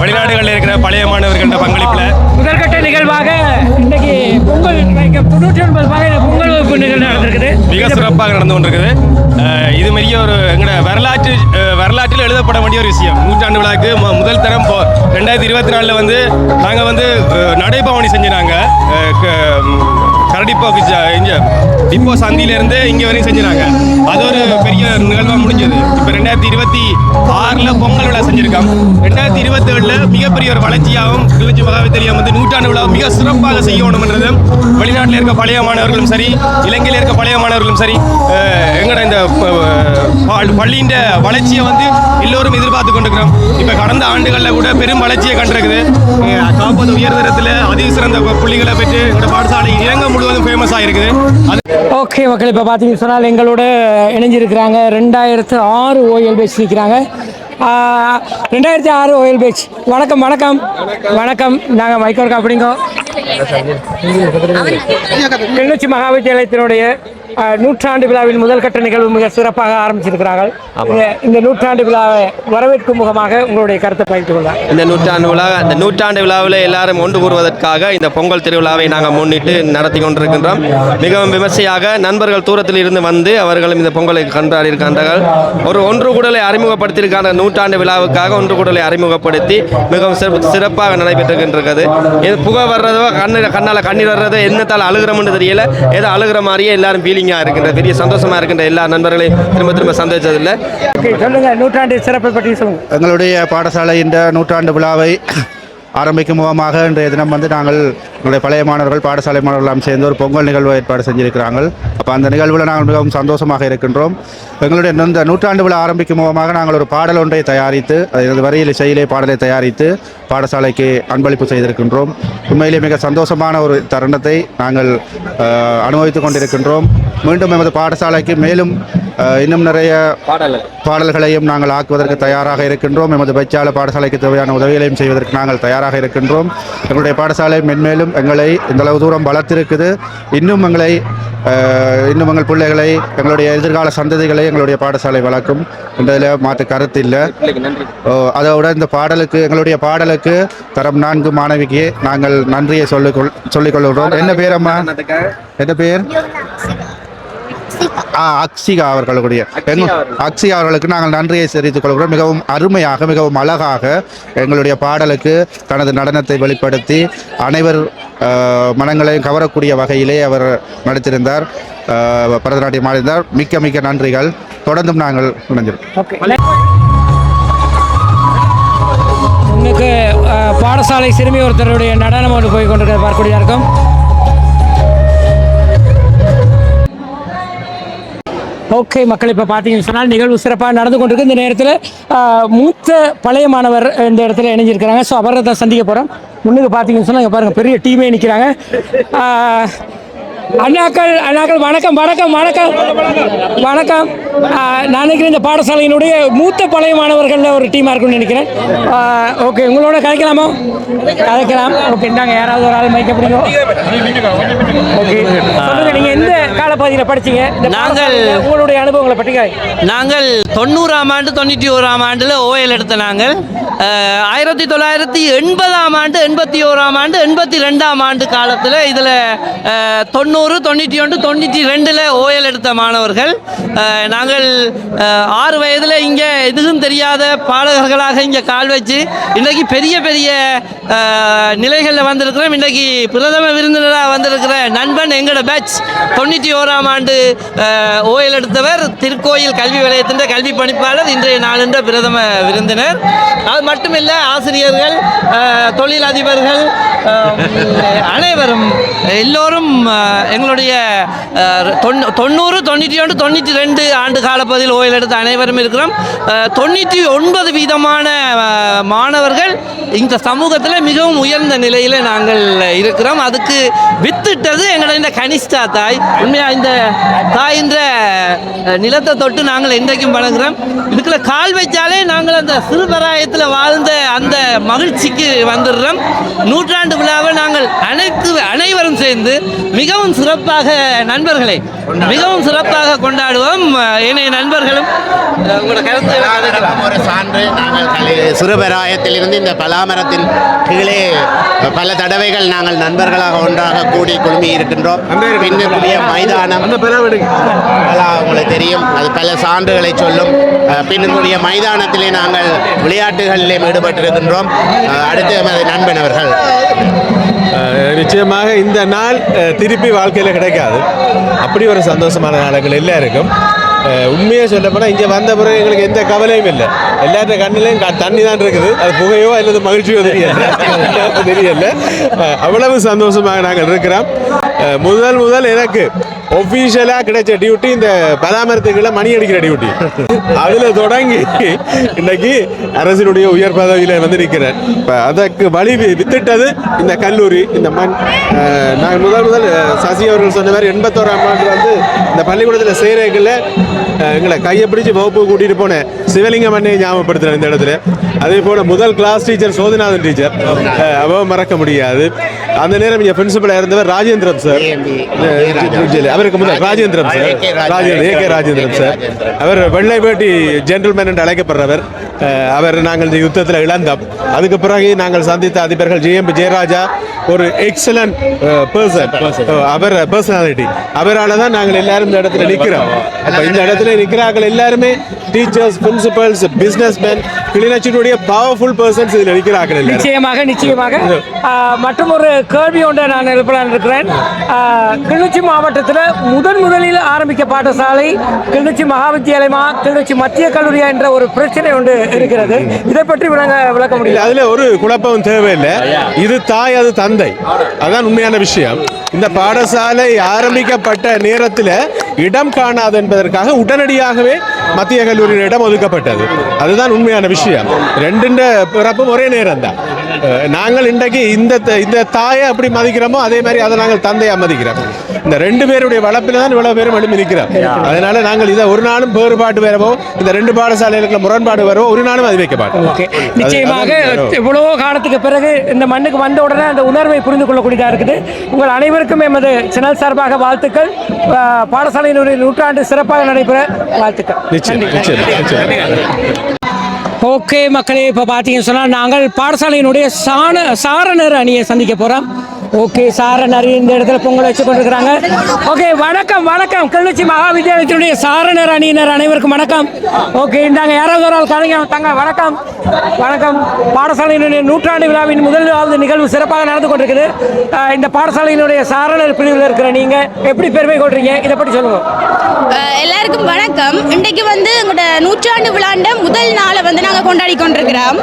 வெளிநாடுகளில் இருக்கிற பழைய மாணவர்கள பங்களிப்பில் முதற்கட்ட நிகழ்வாக இன்னைக்கு பொங்கல் 99 வகையான பொங்கல் வகுப்பு நிகழ்வு நடந்திருக்குது. மிக சிறப்பாக நடந்து கொண்டிருக்குது. இது மாதிரியே ஒரு எங்களோட வரலாற்றில் எழுதப்பட வேண்டிய ஒரு விஷயம். நூற்றாண்டு விழாக்கு முதல் தரம் 2024 வந்து நாங்கள் வந்து நடைபவனி செஞ்சினாங்க. கரடிப்போக்கு இப்போ சந்தியிலேருந்து இங்கே வரையும் செஞ்சினாங்க. அது ஒரு பெரிய நிகழ்வாக முடிஞ்சது. இப்போ 2026 பொங்கல் விழா செஞ்சுருக்கோம். 2027 மிகப்பெரிய ஒரு வளர்ச்சியாகவும் கிளிநொச்சி மகாவித்தியாலயம் வந்து நூற்றாண்டு விழா மிக சிறப்பாக செய்யணும்ன்றது வெளிநாட்டில் இருக்க பழைய மாணவர்களும் சரி, இலங்கையில் இருக்க பழைய மாணவர்களும் சரி, எங்களோட இந்த பள்ளியின் வளர்ச்சியை வந்து எல்லோரும் எதிர்பார்த்து கொண்டிருக்கிறோம். இப்போ கடந்த ஆண்டுகளில் கூட பெரும் வளர்ச்சியை கண்டிருக்குது. காப்பது உயர்தரத்தில் அதிசிறந்த புள்ளிகளை பெற்று எங்களோட பாடசாலை இலங்கை முழுவதும் ஃபேமஸ் ஆகிருக்குது. ஓகே மக்கள், இப்போ பார்த்தீங்கன்னு சொன்னால் எங்களோட இணைஞ்சிருக்கிறாங்க 2006 ஓஎல் பேட்ச் நிற்கிறாங்க. 2006 ஓஎல் பேட்ச். வணக்கம் வணக்கம் வணக்கம். நாங்கள் மைக்கோர்க்கா அப்படிங்கோ. கிளிநொச்சி மகாவித்தியாலயத்தினுடைய நூற்றாண்டு விழாவின் முதல் கட்ட நிகழ்வு மிக சிறப்பாக ஆரம்பிச்சிருக்கிறார்கள். இந்த நூற்றாண்டு விழாவை வரவேற்கும் முகமாக உங்களுடைய கருத்தை பகிர்ந்து கொள்ளலாம். இந்த நூற்றாண்டு விழாவில் எல்லாரும் ஒன்று கூறுவதற்காக இந்த பொங்கல் திருவிழாவை நாங்கள் முன்னிட்டு நடத்தி கொண்டிருக்கின்றோம். மிகவும் விமர்சையாக நண்பர்கள் தூரத்தில் இருந்து வந்து அவர்களும் இந்த பொங்கலை கொண்டாடி இருக்கின்றார்கள். ஒரு ஒன்று கூடலை அறிமுகப்படுத்தியிருக்கான நூற்றாண்டு விழாவுக்காக ஒன்று கூடலை அறிமுகப்படுத்தி மிகவும் சிறப்பாக நடைபெற்றிருக்கின்றது. புகை வர்றதோ கண்ணால் கண்ணீர் வர்றதோ என்னத்தால் அழுகிறோம்னு தெரியல. ஏதோ அழுகிற மாதிரியே எல்லாரும் ஃபீலிங்காக இருக்கின்ற பெரிய சந்தோஷமாக இருக்கின்ற எல்லா நண்பர்களையும் திரும்ப சந்தோஷதில்லை. சொல்லுங்க, நூற்றாண்டு சிறப்பை பற்றி சொல்லுங்க. எங்களுடைய பாடசாலை இந்த நூற்றாண்டு விழாவை ஆரம்பிக்கும் முகமாக இன்றைய தினம் வந்து நாங்கள் எங்களுடைய பழைய மாணவர்கள் பாடசாலை மாணவர்களெல்லாம் சேர்ந்து ஒரு பொங்கல் நிகழ்வு ஏற்பாடு செஞ்சிருக்கிறாங்க. அப்போ அந்த நிகழ்வில் நாங்கள் மிகவும் சந்தோஷமாக இருக்கின்றோம். எங்களுடைய இந்த நூற்றாண்டு விழா ஆரம்பிக்கும் முகமாக நாங்கள் ஒரு பாடல் ஒன்றை தயாரித்து வரியில் இசையிலே பாடலை தயாரித்து பாடசாலைக்கு அன்பளிப்பு செய்திருக்கின்றோம். உண்மையிலே மிக சந்தோஷமான ஒரு தருணத்தை நாங்கள் அனுபவித்துக் கொண்டிருக்கின்றோம். மீண்டும் எமது பாடசாலைக்கு மேலும் இன்னும் நிறைய பாடல்களையும் நாங்கள் ஆக்குவதற்கு தயாராக இருக்கின்றோம். எமது பச்சால பாடசாலைக்கு தேவையான உதவிகளையும் செய்வதற்கு நாங்கள் தயாராக இருக்கின்றோம். எங்களுடைய பாடசாலை மென்மேலும் எங்களை இந்தளவு தூரம் வளர்த்திருக்குது. இன்னும் எங்கள் பிள்ளைகளை எங்களுடைய எதிர்கால சந்ததிகளை எங்களுடைய பாடசாலை வளர்க்கும் என்றதில் மாற்று கருத்து இல்லை. அதோட இந்த பாடலுக்கு எங்களுடைய பாடலுக்கு தரம் 4 மாணவிக்கு நாங்கள் நன்றியை சொல்லிக்கொள்கிறோம். என்ன பேர் அம்மா? என்ன பேர்? அக்ஷிகா அவர்களுடைய அக்ஷிகா அவர்களுக்கு நாங்கள் நன்றியை தெரிவித்துக் கொள்கிறோம். மிகவும் அருமையாக மிகவும் அழகாக எங்களுடைய பாடலுக்கு தனது நடனத்தை வெளிப்படுத்தி அனைவர் மனங்களையும் கவரக்கூடிய வகையிலே அவர் நடித்திருந்தார், பரதநாட்டியம் ஆடினார். மிக்க மிக்க நன்றிகள். தொடர்ந்தும் நாங்கள் இணைஞ்சிருக்கோம். இன்னைக்கு பாடசாலை சிறுமி ஒருத்தருடைய நடனம் ஒன்று போய் கொண்டிருக்கிறது பார்க்கக்கூடிய இருக்கும். ஓகே மக்கள், இப்போ பார்த்தீங்கன்னு சொன்னால் நிகழ்வு சிறப்பாக நடந்து கொண்டிருக்கு. இந்த நேரத்தில் மூத்த பழைய மாணவர் இந்த இடத்துல இணைஞ்சிருக்கிறாங்க. ஸோ அவரை தான் சந்திக்க போகிறோம். முன்னுக்கு பார்த்தீங்கன்னு சொன்னால் இங்கே பாருங்கள் பெரிய டீமே நிற்கிறாங்க. அண்ணாக்கள் வணக்கம் வணக்கம் வணக்கம் வணக்கம். நான் நினைக்கிறேன் இந்த பாடசாலையினுடைய மூத்த பழைய மாணவர்களில் ஒரு டீமாக இருக்குன்னு நினைக்கிறேன். ஓகே, உங்களோட கதைக்கலாமா? கதைக்கலாம். ஓகே, நாங்கள் யாராவது ஒரு ஆள் மைக்க பிடிக்கும். ஓகே, சொல்லுங்கள், நீங்கள் எந்த காலப்பகுதியில் படிச்சீங்க? நாங்கள் உங்களுடைய அனுபவங்களை பற்றி. நாங்கள் 90ஆம் ஆண்டு 91ஆம் ஆண்டில் ஓஎல் எடுத்த நாங்கள் 1980ஆம் ஆண்டு 81ஆம் ஆண்டு 82ஆம் ஆண்டு காலத்தில் இதில் 90, 91, 92 ஓஎல் எடுத்த மாணவர்கள். நாங்கள் 6 வயதில் இங்கே எதுவும் தெரியாத பாடகர்களாக இங்கே கால் வச்சு இன்றைக்கு பெரிய பெரிய நிலைகளில் வந்திருக்கிறோம். இன்றைக்கு பிரதம விருந்தினராக வந்திருக்கிற நண்பன் எங்களோட பேட்ச் 91ஆம் ஆண்டு ஓஎல் எடுத்தவர், திருக்கோயில் கல்வி வலயத்தின் கல்வி பணிப்பாளர், இன்றைய நாளின்ற பிரதம விருந்தினர். அது மட்டுமில்லை, ஆசிரியர்கள், தொழில் அதிபர்கள், அனைவரும் எல்லோரும் எங்களுடைய 90, 91, 92 ஆண்டு காலப்பகுதியில் ஓய்வு எடுத்த அனைவரும் இருக்கிறோம். 99% மாணவர்கள் இந்த சமூகத்தில் மிகவும் உயர்ந்த நிலையில் நாங்கள் இருக்கிறோம். அதுக்கு வித்திட்டது எங்களுடைய இந்த கனிஷ்டா தாய். உண்மையாக இந்த தாயின்ற நிலத்தை தொட்டு நாங்கள் என்றைக்கும் வழங்குகிறோம். இதுக்குள்ள கால் வச்சாலே நாங்கள் அந்த சிறுபராயத்தில் வாழ்ந்த அந்த மகிழ்ச்சிக்கு வந்துடுறோம். நூற்றாண்டு விழாவை நாங்கள் அனைவரும் சேர்ந்து மிகவும் சிறப்பாக நண்பர்களை மிகவும் சிறப்பாக கொண்டாடுவோம். ஏனைய நண்பர்களும் உங்களோட கருத்து ஒரு சான்று. நாங்கள் சிறுபராயத்திலிருந்து இந்த பலாமரத்தின் கீழே பல தடவைகள் நாங்கள் நண்பர்களாக ஒன்றாக கூடி குழுமி இருக்கின்றோம். பின்னக்கூடிய மைதானம் உங்களுக்கு தெரியும், அது பல சான்றுகளை சொல்லும். பின்னக்கூடிய மைதானத்திலே நாங்கள் விளையாட்டுகளிலே ஈடுபட்டிருக்கின்றோம். அடுத்து எமது நண்பன் அவர்கள். நிச்சயமாக இந்த நாள் திருப்பி வாழ்க்கையில் கிடைக்காது. அப்படி ஒரு சந்தோஷமான நாளுங்கள் எல்லாருக்கும். உண்மையாக சொல்லப்போனால் இங்கே வந்த பிறகு எங்களுக்கு எந்த கவலையும் இல்லை. எல்லாத்த கண்ணிலையும் தண்ணி தான் இருக்குது. அது புகையோ அல்லது மகிழ்ச்சியோ தெரியல. அவ்வளவு சந்தோஷமாக நாங்கள் இருக்கிறோம். முதல் எனக்கு ஒஃபீஷியலாக கிடைச்ச டியூட்டி இந்த பலாமரத்துக்குள்ள மணி அடிக்கிற டியூட்டி. அதில் தொடங்கி இன்னைக்கு அரசினுடைய உயர் பதவியில் வந்து நிற்கிறேன். இப்போ அதற்கு வழி வித்திட்டது இந்த கல்லூரி, இந்த மண். நான் முதல் சசி அவர்கள் சொன்ன மாதிரி 81ஆம் ஆண்டு வந்து இந்த பள்ளிக்கூடத்தில் செய்கிறதுக்குள்ள எங்களை கையை பிடிச்சி வகுப்பு கூட்டிகிட்டு போனேன். சிவலிங்கம் அண்ணையை ஞாபகப்படுத்துகிறேன் இந்த இடத்துல. அதே போல் முதல் கிளாஸ் டீச்சர் சோதிநாதன் டீச்சர், அவ மறக்க முடியாது. அந்த நேரம் இங்கே பிரின்சிபலாக இருந்தவர் ராஜேந்திரம் சார். அவருக்கு முதல் Rajendram sir, A K Rajendram sir. அவர் வெள்ளை வேட்டி ஜென்டில்மேன் என்று அழைக்கப்படுறவர். அவர் நாங்கள் இந்த யுத்தத்தில் இழந்தோம். அதுக்கு பிறகு நாங்கள் சந்தித்த அதிபர்கள் ஜிஎம்பி ஜெயராஜா, ஒரு எக்ஸலண்ட் பர்சன். அவர் பர்சனாலிட்டி, அவரால் தான் நாங்கள் எல்லாரும் இந்த இடத்துல நிற்கிறோம். இந்த இடத்துல நிற்கிறார்கள் எல்லாருமே டீச்சர்ஸ், பிரின்சிபல்ஸ், பிஸ்னஸ் மேன், கிளிநொச்சியினுடைய பவர்ஃபுல் பர்சன்ஸ் இதில் நிற்கிறார்கள். நிச்சயமாக மற்றும் ஒரு கேள்வி ஒன்றை நான் எழுப்பலான் இருக்கிறேன். கிளிநொச்சி மாவட்டத்தில் முதலில் ஆரம்பிக்க பாடசாலை கிளிநொச்சி மகாவித்தியாலயமா கிளிநொச்சி மத்திய கல்லூரியா என்ற ஒரு பிரச்சனை ஒன்று இருக்கிறது. இதை பற்றி விளக்க முடியும். அதுல ஒரு குழப்பம் தேவையில்லை. இது தாய், அது தந்தை. அதான் உண்மையான விஷயம். இந்த பாடசாலை ஆரம்பிக்கப்பட்ட நேரத்தில் இடம் காணாது என்பதற்காக உடனடியாகவே மத்திய கல்லூரியின் இடம் ஒதுக்கப்பட்டது. அதுதான் உண்மையான விஷயம். ரெண்டுண்ட பிறப்பும் ஒரே நேரம் தான். நாங்கள் இன்றைக்கு இந்த தாயை அப்படி மதிக்கிறோமோ அதே மாதிரி அதை நாங்கள் தந்தையா மதிக்கிறோம். இந்த ரெண்டு பேருடைய வளர்ப்பில் தான் இவ்வளவு பேரும் எழுப்பி நிற்கிறோம். அதனால நாங்கள் இதை ஒரு நாளும் வேறுபாடு வரவோ இந்த ரெண்டு பாடசாலைகளுக்கு முரண்பாடு வரவோ ஒரு நாளும் அது வைக்க மாட்டோம். நிச்சயமாக இவ்வளவு காலத்துக்கு பிறகு இந்த மண்ணுக்கு வந்த உடனே அந்த உணர்வை புரிந்து கொள்ளக்கூடியதாக இருக்குது. உங்கள் அனைவருக்கும் எமது சேனல் சார்பாக வாழ்த்துக்கள். பாடசாலையினுடைய நூற்றாண்டு சிறப்பாக நடைபெற வாழ்த்துக்கள். ஓகே மக்களே, இப்போ பார்த்தீங்கன்னு சொன்னால் நாங்கள் பாடசாலையினுடைய சாரணர் அணியை சந்திக்க போகிறோம். ஓகே, சாரணர் இந்த இடத்துல பொங்கல் வச்சு கொண்டிருக்கிறாங்க. ஓகே, வணக்கம் வணக்கம். கிளிநொச்சி மகா வித்தியாலயத்தினுடைய சாரணர் அணியினர் அனைவருக்கும் வணக்கம். ஓகே, இந்தாங்க யாராவது ஒரு ஆள் கலைஞ தாங்க. வணக்கம் வணக்கம். பாடசாலையினுடைய நூற்றாண்டு விழாவின் முதலாவது நிகழ்வு சிறப்பாக நடந்து கொண்டிருக்குது. இந்த பாடசாலையினுடைய சாரணர் பிரிவில் இருக்கிற நீங்கள் எப்படி பெருமை கொள்றீங்க, இதை பற்றி சொல்லுங்க. எல்லாருக்கும் வணக்கம். இன்றைக்கு எங்களோட நூற்றாண்டு விழாண்ட முதல் நாளை நாங்கள் கொண்டாடி கொண்டிருக்கிறோம்.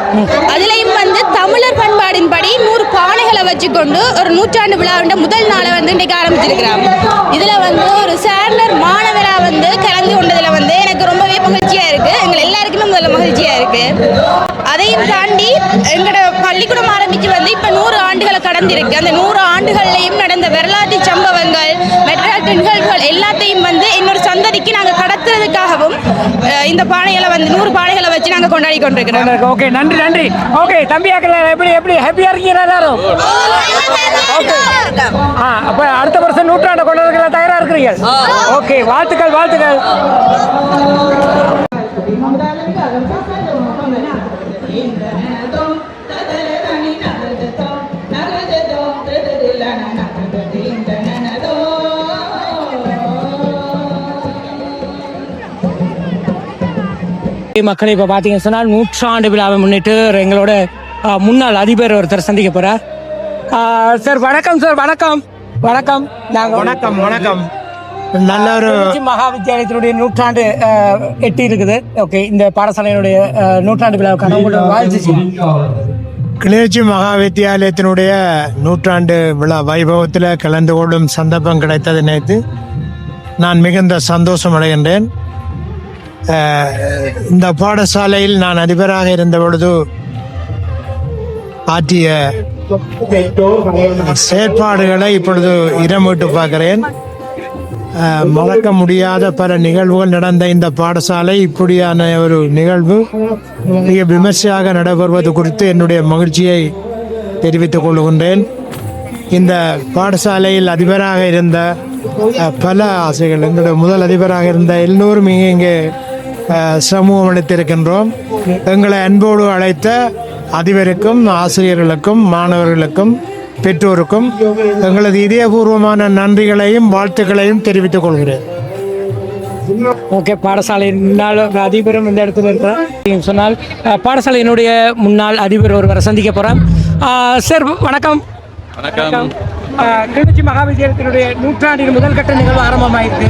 அதுலேயும் தமிழர் பண்பாடின்படி 100 பானைகளை வச்சுக்கொண்டு ஒரு நூற்றாண்டு விழாவின் முதல் நாளை இன்றைக்கு ஆரம்பிச்சிருக்கிறோம். இதில் ஒரு சாரணர் மாணவராக கலந்து கொண்டதில் எனக்கு ரொம்பவே மகிழ்ச்சியாக இருக்குது. எங்கள் எல்லாருக்குமே முதல்ல மகிழ்ச்சியாக இருக்குது. அதையும் தாண்டி எங்களோட பள்ளிக்கூடம் ஆரம்பித்து இப்போ 100 ஆண்டுகளை கடந்திருக்கு. அந்த 100 ஆண்டுகள்லையும் நடந்த வரலாற்று சம்பவங்கள், மெட்ரால் நிகழ்வுகள் எல்லாத்தையும் இன்னொரு சந்ததிக்கு நாங்கள் கடத்துறதுக்காகவும் இந்த பானைகளை 100 பானைகளை வச்சு நாங்கள் கொண்டாடி கொண்டிருக்கிறோம். ஓகே, நன்றி நன்றி. ஓகே, தம்பியாக்கள் எப்படி ஹாப்பியாக இருக்கீங்க எல்லாரும்? அப்போ அடுத்த வருஷம் நூற்றாண்டு கொண்டாடுறதுக்கு தயாராக இருக்கிறீங்க? ஓகே, வாழ்த்துக்கள் வாழ்த்துக்கள். மக்களை இப்போ பார்த்தீங்கன்னு சொன்னால் நூற்றாண்டு விழாவை முன்னிட்டு எங்களோட முன்னாள் அதிபர் ஒருத்தர் சந்திக்க போகிறார். சார் வணக்கம். சார் வணக்கம் வணக்கம். நாங்கள் வணக்கம் வணக்கம். நல்ல ஒரு மகா வித்தியாலயத்தினுடைய நூற்றாண்டு எட்டி இருக்குது. ஓகே, இந்த பாடசாலையினுடைய நூற்றாண்டு விழாவுக்கான உங்களோட வாழ்த்து. கிளிநொச்சி மகா வித்தியாலயத்தினுடைய நூற்றாண்டு விழா வைபவத்தில் கலந்து கொள்ளும் சந்தர்ப்பம் கிடைத்ததை நினைத்து நான் மிகுந்த சந்தோஷம் அடைகின்றேன். இந்த பாடசாலையில் நான் அதிபராக இருந்த பொழுது ஆற்றிய செயற்பாடுகளை இப்பொழுது இடமிட்டு பார்க்கிறேன். மறக்க முடியாத பல நிகழ்வுகள் நடந்த இந்த பாடசாலை இப்படியான ஒரு நிகழ்வு மிக விமர்சையாக நடைபெறுவது குறித்து என்னுடைய மகிழ்ச்சியை தெரிவித்துக் கொள்கின்றேன். இந்த பாடசாலையில் அதிபராக இருந்த பல ஆசைகள், எங்களுடைய முதல் அதிபராக இருந்த எல்லோரும் இங்கே சமூகம் அளித்திருக்கின்றோம். எங்களை அன்போடு அழைத்த அதிபருக்கும், ஆசிரியர்களுக்கும், மாணவர்களுக்கும், பெற்றோருக்கும் எங்களது இதயபூர்வமான நன்றிகளையும் வாழ்த்துக்களையும் தெரிவித்துக் கொள்கிறேன். ஓகே, பாடசாலை முன்னாள் அதிபரும் இந்த இடத்துல இருக்கிறார் சொன்னால் பாடசாலையினுடைய முன்னாள் அதிபர் ஒருவரை சந்திக்க போகிறோம். சார் வணக்கம். வணக்கம். கிளிநொச்சி மகா வித்தியாலயத்தினுடைய நூற்றாண்டின் முதல் கட்ட நிகழ்வு ஆரம்பமாயிருக்கு.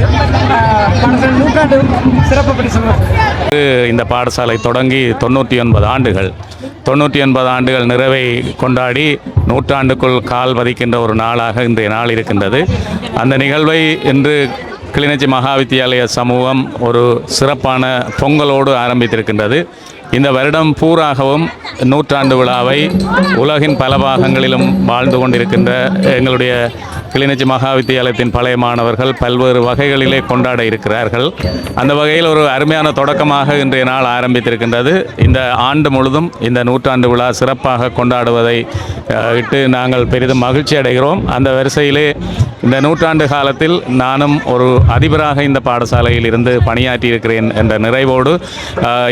பாடசாலை நூற்றாண்டு சிறப்பு பற்றி சொல்லுங்கள். இந்த பாடசாலை தொடங்கி 99 ஆண்டுகள் நிறைவை கொண்டாடி நூற்றாண்டுக்குள் கால் பதிக்கின்ற ஒரு நாளாக இன்றைய நாள் இருக்கின்றது. அந்த நிகழ்வை இன்று கிளிநொச்சி மகா வித்தியாலய சமூகம் ஒரு சிறப்பான பொங்கலோடு ஆரம்பித்திருக்கின்றது. இந்த வருடம் பூராகவும் நூற்றாண்டு விழாவை உலகின் பல பாகங்களிலும் வாழ்ந்து கொண்டிருக்கின்ற எங்களுடைய கிளிநொச்சி மகா வித்தியாலயத்தின் பழைய மாணவர்கள் பல்வேறு வகைகளிலே கொண்டாட இருக்கிறார்கள். அந்த வகையில் ஒரு அருமையான தொடக்கமாக இன்றைய நாள் ஆரம்பித்திருக்கின்றது. இந்த ஆண்டு முழுதும் இந்த நூற்றாண்டு விழா சிறப்பாக கொண்டாடுவதை இட்டு நாங்கள் பெரிதும் மகிழ்ச்சி அடைகிறோம். அந்த வரிசையிலே இந்த நூற்றாண்டு காலத்தில் நானும் ஒரு அதிபராக இந்த பாடசாலையில் இருந்து பணியாற்றி இருக்கிறேன் என்ற நிறைவோடு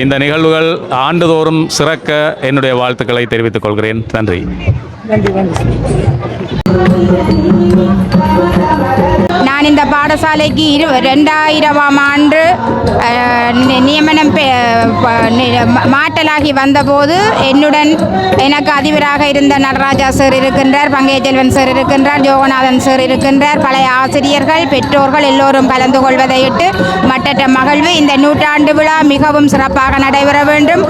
இந்த நிகழ்வுகள் ஆண்டுதோறும் சிறக்க என்னுடைய வாழ்த்துக்களை தெரிவித்துக் கொள்கிறேன். நன்றி. நான் நான் இந்த பாடசாலைக்கு 2000ஆம் ஆண்டு நியமனம் மாற்றலாகி வந்தபோது என்னுடன் எனக்கு அதிபராக இருந்த நடராஜா சார் இருக்கின்றார், பங்கேஜெல்வன் சார் இருக்கின்றார், ஜோகநாதன் சார் இருக்கின்றார். பழைய ஆசிரியர்கள், பெற்றோர்கள் எல்லோரும் கலந்து கொள்வதையிட்டு மட்டற்ற மகிழ்வு. இந்த நூற்றாண்டு விழா மிகவும் சிறப்பாக நடைபெற வேண்டும்.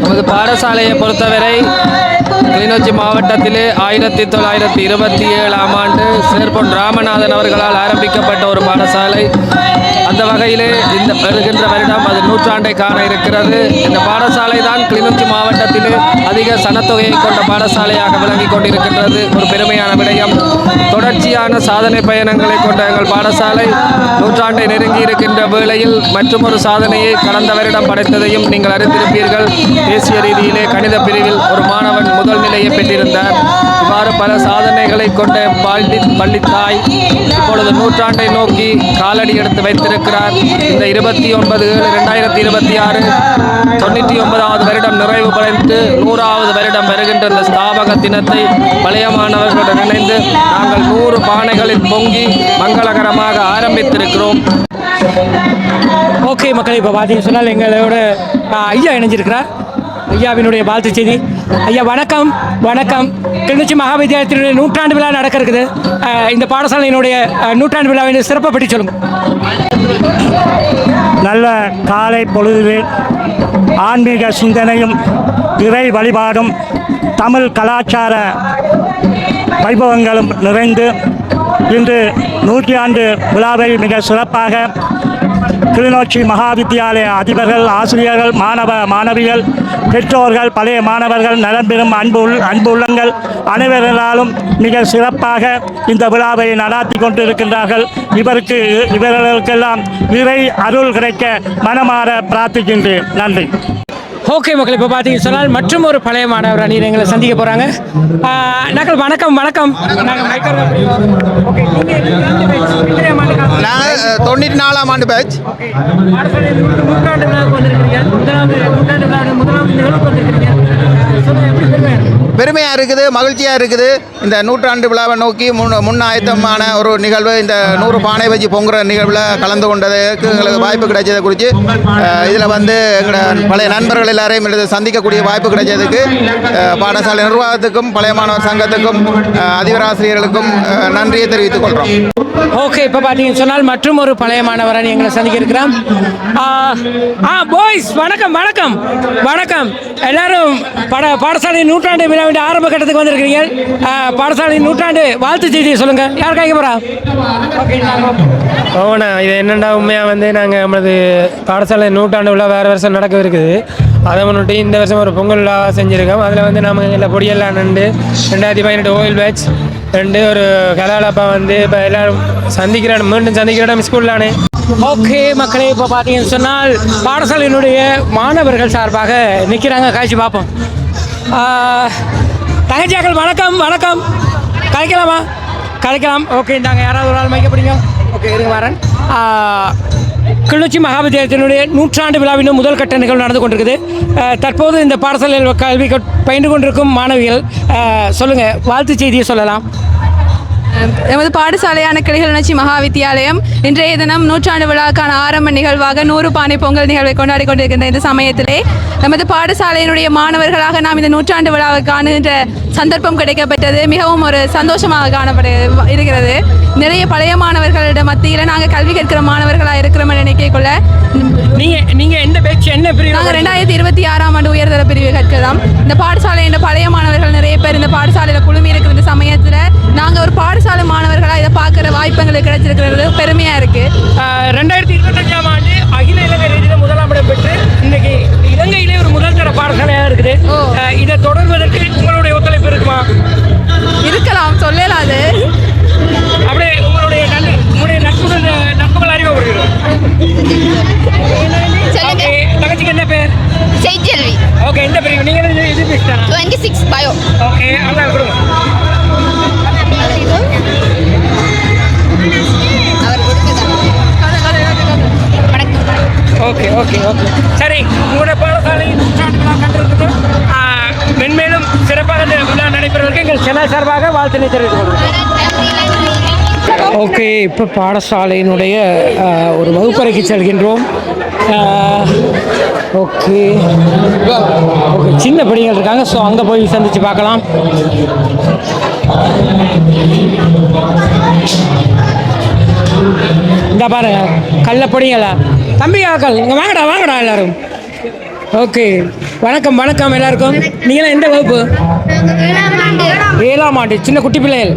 நமது பாடசாலையை பொறுத்தவரை கிளிநொச்சி மாவட்டத்திலே 1927ஆம் ஆண்டு சேர்பொன் ராமநாதன் அவர்களால் ஆரம்பிக்கப்பட்ட ஒரு பாடசாலை. அந்த வகையிலே இந்த வருகின்ற வருடம் அது நூற்றாண்டை காண இருக்கிறது. இந்த பாடசாலை தான் கிளிநொச்சி மாவட்டத்திலே அதிக சனத்தொகையை கொண்ட பாடசாலையாக விளங்கிக் கொண்டிருக்கின்றது. ஒரு பெருமையான விடயம். தொடர்ச்சியான சாதனை பயணங்களை கொண்ட எங்கள் பாடசாலை நூற்றாண்டை நெருங்கி இருக்கின்ற வேளையில் மற்றொரு சாதனையை கடந்த வருடம் படைத்ததையும் நீங்கள் அறிந்திருப்பீர்கள். தேசிய ரீதியிலே கணித பிரிவில் ஒரு மாணவன் முதல் நிலையை பெற்றிருந்தார். இவ்வாறு பல சாதனைகளை கொண்ட பள்ளி தாய் இப்பொழுது நூற்றாண்டை நோக்கி காலடி எடுத்து வைத்திருக்கிறார். இந்த 29/7/2026 99வது வருடம் நிறைவு படைத்து 100வது வருடம் வருகின்ற இந்த ஸ்தாபக தினத்தை பழைய மாணவர்களுடன் இணைந்து நாங்கள் 100 பானைகளில் பொங்கி மங்களகரமாக ஆரம்பித்திருக்கிறோம். ஓகே மக்களே, இப்போ பார்த்தீங்கன்னு சொன்னால் எங்களோட ஐயா இணைஞ்சிருக்கிறார். ஐயாவினுடைய வாழ்த்து செய்தி. ஐயா வணக்கம். வணக்கம். கிளிநொச்சி மகாவித்தியாலயத்தினுடைய நூற்றாண்டு விழா நடக்க இருக்குது. இந்த பாடசாலையினுடைய நூற்றாண்டு விழாவின் சிறப்பை பற்றி சொல்லுங்கள். நல்ல காலை பொழுது ஆன்மீக சிந்தனையும் இறை வழிபாடும் தமிழ் கலாச்சார வைபவங்களும் நிறைந்து இன்று 100 ஆண்டு விழாவை மிக சிறப்பாக கிளிநொச்சி மகாவித்தியாலய அதிபர்கள், ஆசிரியர்கள், மாணவிகள், பெற்றோர்கள், பழைய மாணவர்கள், நலம்பெறும் அன்பு உள்ளங்கள் அனைவராலும் மிக சிறப்பாக இந்த விழாவை நடாத்தி கொண்டிருக்கின்றார்கள். இவர்களுக்கெல்லாம் இறை அருள் கிடைக்க மனமாற பிரார்த்திக்கின்றேன். நன்றி. ஓகே மக்கள், இப்போ பார்த்தீங்கன்னு சொன்னால் மற்றும் ஒரு பழைய மாணவர் அணியை எங்களை சந்திக்க போகிறாங்க. நாங்கள் வணக்கம். வணக்கம். நாங்கள் 94ஆம் ஆண்டு பேட்ச். பெருமையாக இருக்குது, மகிழ்ச்சியாக இருக்குது. இந்த நூற்றாண்டு விழாவை நோக்கி முன்னாயத்தமான ஒரு நிகழ்வு. இந்த 100 பானை வச்சு பொங்குற நிகழ்வில் கலந்து கொண்டதுக்கு எங்களுக்கு வாய்ப்பு கிடைச்சதை குறித்து இதில் வந்து எங்களோட பழைய நண்பர்கள் எல்லாரையும் சந்திக்கக்கூடிய வாய்ப்பு கிடைச்சதுக்கு பாடசாலை நிர்வாகத்துக்கும் பழைய மாணவர் சங்கத்துக்கும் அதிபராசிரியர்களுக்கும் நன்றியை தெரிவித்துக் கொள்கிறோம். ஓகே, இப்போ பார்த்தீங்கன்னு சொன்னால் மற்றும் ஒரு பழைய மாணவர் அணி எங்களை சந்திக்க இருக்கிறோம். பாய்ஸ் வணக்கம். வணக்கம். வணக்கம். எல்லாரும் பாடசாலை நூற்றாண்டு விழாவின் ஆரம்ப கட்டத்துக்கு வந்திருக்கிறீங்க. பாடசாலை நூற்றாண்டு வாழ்த்து செய்தியை சொல்லுங்க. யார் கேட்க போறா? ஓண்ணா, இது என்னென்னா உண்மையாக வந்து நாங்கள் நம்மளது பாடசாலை நூற்றாண்டு விழா வேறு வருஷம் நடக்க இருக்குது. அதை முன்னிட்டு இந்த வருஷம் ஒரு பொங்கல் விழா செஞ்சுருக்கோம். அதில் வந்து நம்ம எல்லாம் பொடியெல்லாம் 2018 ஓயில் பேட்ச் 2 ஒரு கலாலப்பா வந்து இப்போ எல்லோரும் மீண்டும் சந்திக்கிறோம் ஸ்கூல்லானே. ஓகே மக்களே, இப்போ பார்த்தீங்கன்னு சொன்னால் பாடசாலையினுடைய மாணவர்கள் சார்பாக நிற்கிறாங்க. காய்ச்சி பார்ப்போம். தங்கச்சியாக்கள் வணக்கம். வணக்கம். கலைக்கலாமா? கலைக்கலாம். ஓகே, இந்தாங்க யாராவது ஒரு ஆள் மைக்க பிடிங்க. ஓகே, இருங்க வரேன். கிளிநொச்சி மகாவித்தியாலயத்தினுடைய நூற்றாண்டு விழாவின் முதல் கட்ட நிகழ்வு நடந்து கொண்டிருக்குது. தற்போது இந்த பாடசாலையில் கல்வி பயின்று கொண்டிருக்கும் மாணவிகள் சொல்லுங்கள், வாழ்த்து செய்தியை சொல்லலாம். எமது பாடசாலையான கிளிநொச்சி மகாவித்தியாலயம் இன்றைய தினம் நூற்றாண்டு விழாக்கான ஆரம்ப நிகழ்வாக 100 பானை பொங்கல் நிகழ்வை கொண்டாடி கொண்டிருக்கின்ற இந்த சமயத்திலே நமது பாடசாலையினுடைய மாணவர்களாக நாம் இந்த நூற்றாண்டு விழாவை காணுகின்ற சந்தர்ப்பம் கிடைக்கப்பட்டது மிகவும் ஒரு சந்தோஷமாக காணப்பட இருக்கிறது. நிறைய பழைய மாணவர்களிட மத்தியில் நாங்கள் கல்வி கற்கிற மாணவர்களாக இருக்கிறோம் நினைக்கக்குள்ள. நீங்கள் எந்த பேச்சு என்ன பிரிவு? நாங்கள் 2026ஆம் ஆண்டு உயர்தர பிரிவு கற்கிறோம். இந்த பாடசாலையின் பழைய மாணவர்கள் நிறைய பேர் இந்த பாடசாலையில் குழுமி இருக்கிற இந்த சமயத்தில் நாங்கள் ஒரு பாடசாலை மாணவர்களாக இதை பார்க்குற வாய்ப்பு எங்களுக்கு கிடைச்சிருக்கிறது பெருமையாக இருக்குது. 2025ஆம் ஆண்டு அகில இலங்கை ரீதியில் முதலாம் இடம் பெற்று இன்றைக்கி இலங்கையிலே ஒரு முதல் தர பாடசாலையாக இருக்குது. இதை தொடர்வதற்கு உங்களுடைய ஒத்துழைப்பு இருக்குமா? இருக்கலாம், சொல்லலாது. அப்படியே உங்களுடைய நட்புகள் அறிமுகப்படுகிறோம். தங்கச்சிக்கு என்ன பேர்? செய்தியல்வி. ஓகே, எந்த பிரிவு? நீங்கள் இது 26 பயோ. ஓகே, அண்ணா கொடுங்க. ஓகே ஓகே ஓகே சரி, உங்களோட பாடசாலை நூற்றாண்டு விழா கண்டிருக்குது. மென்மேலும் சிறப்பாக இந்த விழா நடைபெறுவதற்கு எங்கள் சென்னை சார்பாக வாழ்த்தினை தெரிவித்துக் கொள்வோம். ஓகே, இப்போ பாடசாலையினுடைய ஒரு வகுப்பறைக்கு செல்கின்றோம். ஓகே ஓகே, சின்ன படிகள் இருக்காங்க, ஸோ அங்கே போய் சந்தித்து பார்க்கலாம். இந்த பாருங்க கள்ளப்படிங்களா தம்பி ஆக்கள், இங்கே வாங்கடா எல்லாரும். ஓகே, வணக்கம் வணக்கம் எல்லாருக்கும். நீங்களாம் எந்த வகுப்பு? 7ஆம் ஆண்டு, சின்ன குட்டி பிள்ளைகள்.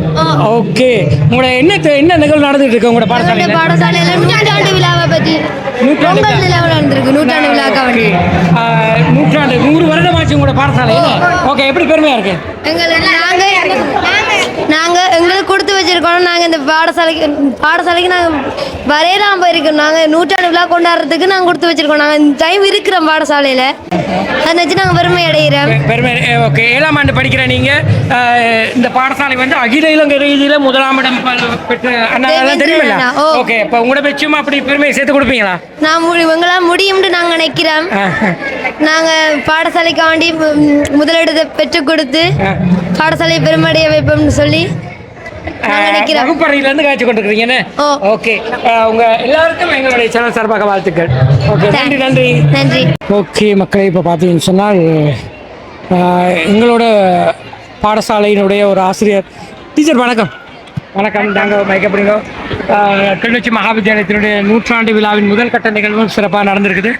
ஓகே, உங்களோட என்ன நிகழ்வு நடந்துட்டு இருக்கு உங்களோட பாடசாலையில்? பாடசாலையில நூற்றாண்டு விழாவை பற்றி பொங்கல் நிலவு நடந்திருக்கு. நூற்றாண்டு விழாக்கா வேண்டி நூற்றாண்டு 100 வருடமாச்சு உங்களோட பாடசாலையில். ஓகே, எப்படி பெருமையா இருக்கு? எங்களுக்கு கொடுத்து வச்சிருக்கோம். நாங்கள் இந்த பாடசாலைக்கு நாங்கள் வரையலாம் போயிருக்கோம். நாங்கள் நூற்றாண்டு விழா கொண்டாடுறதுக்கு நாங்கள் கொடுத்து வச்சிருக்கோம். நாங்கள் இந்த டைம் இருக்கிறோம் பாடசாலையில், அதை வச்சு நாங்கள் பெருமை அடைகிறோம். பெருமை. ஓகே, 7ஆம் ஆண்டு படிக்கிற நீங்கள் இந்த பாடசாலை வந்து அகில இலங்கை ரீதியில் 1ஆம் இடம் பெற்று தெரியுமில்ல? ஓகே, இப்போ உங்களோட வச்சும் அப்படி பெருமையை சேர்த்து கொடுப்பீங்களா? எங்களால் முடியும்னு நாங்கள் நினைக்கிறோம். நாங்கள் பாடசாலைக்கு வேண்டி முதலிடத்தை பெற்றுக் கொடுத்து பாடசாலையை பெருமடைய வைப்போம்னு சொல்லி வகுப்பறையிலேருந்து காய்ச்சி கொண்டிருக்கிறீங்கன்னு. ஓகே, உங்க எல்லாருக்கும் எங்களுடைய சேனல் சார்பாக வாழ்த்துக்கள். ஓகே, நன்றி நன்றி நன்றி. ஓகே மக்களை, இப்போ பார்த்தீங்கன்னு சொன்னால் எங்களோட பாடசாலையினுடைய ஒரு ஆசிரியர். டீச்சர் வணக்கம். வணக்கம், நாங்கள் மயக்கப்படுங்க. கிளிநொச்சி மகாவித்தியாலயத்தினுடைய 100ஆண்டு விழாவின் முதல் கட்ட நிகழ்வும் சிறப்பாக நடந்திருக்குது.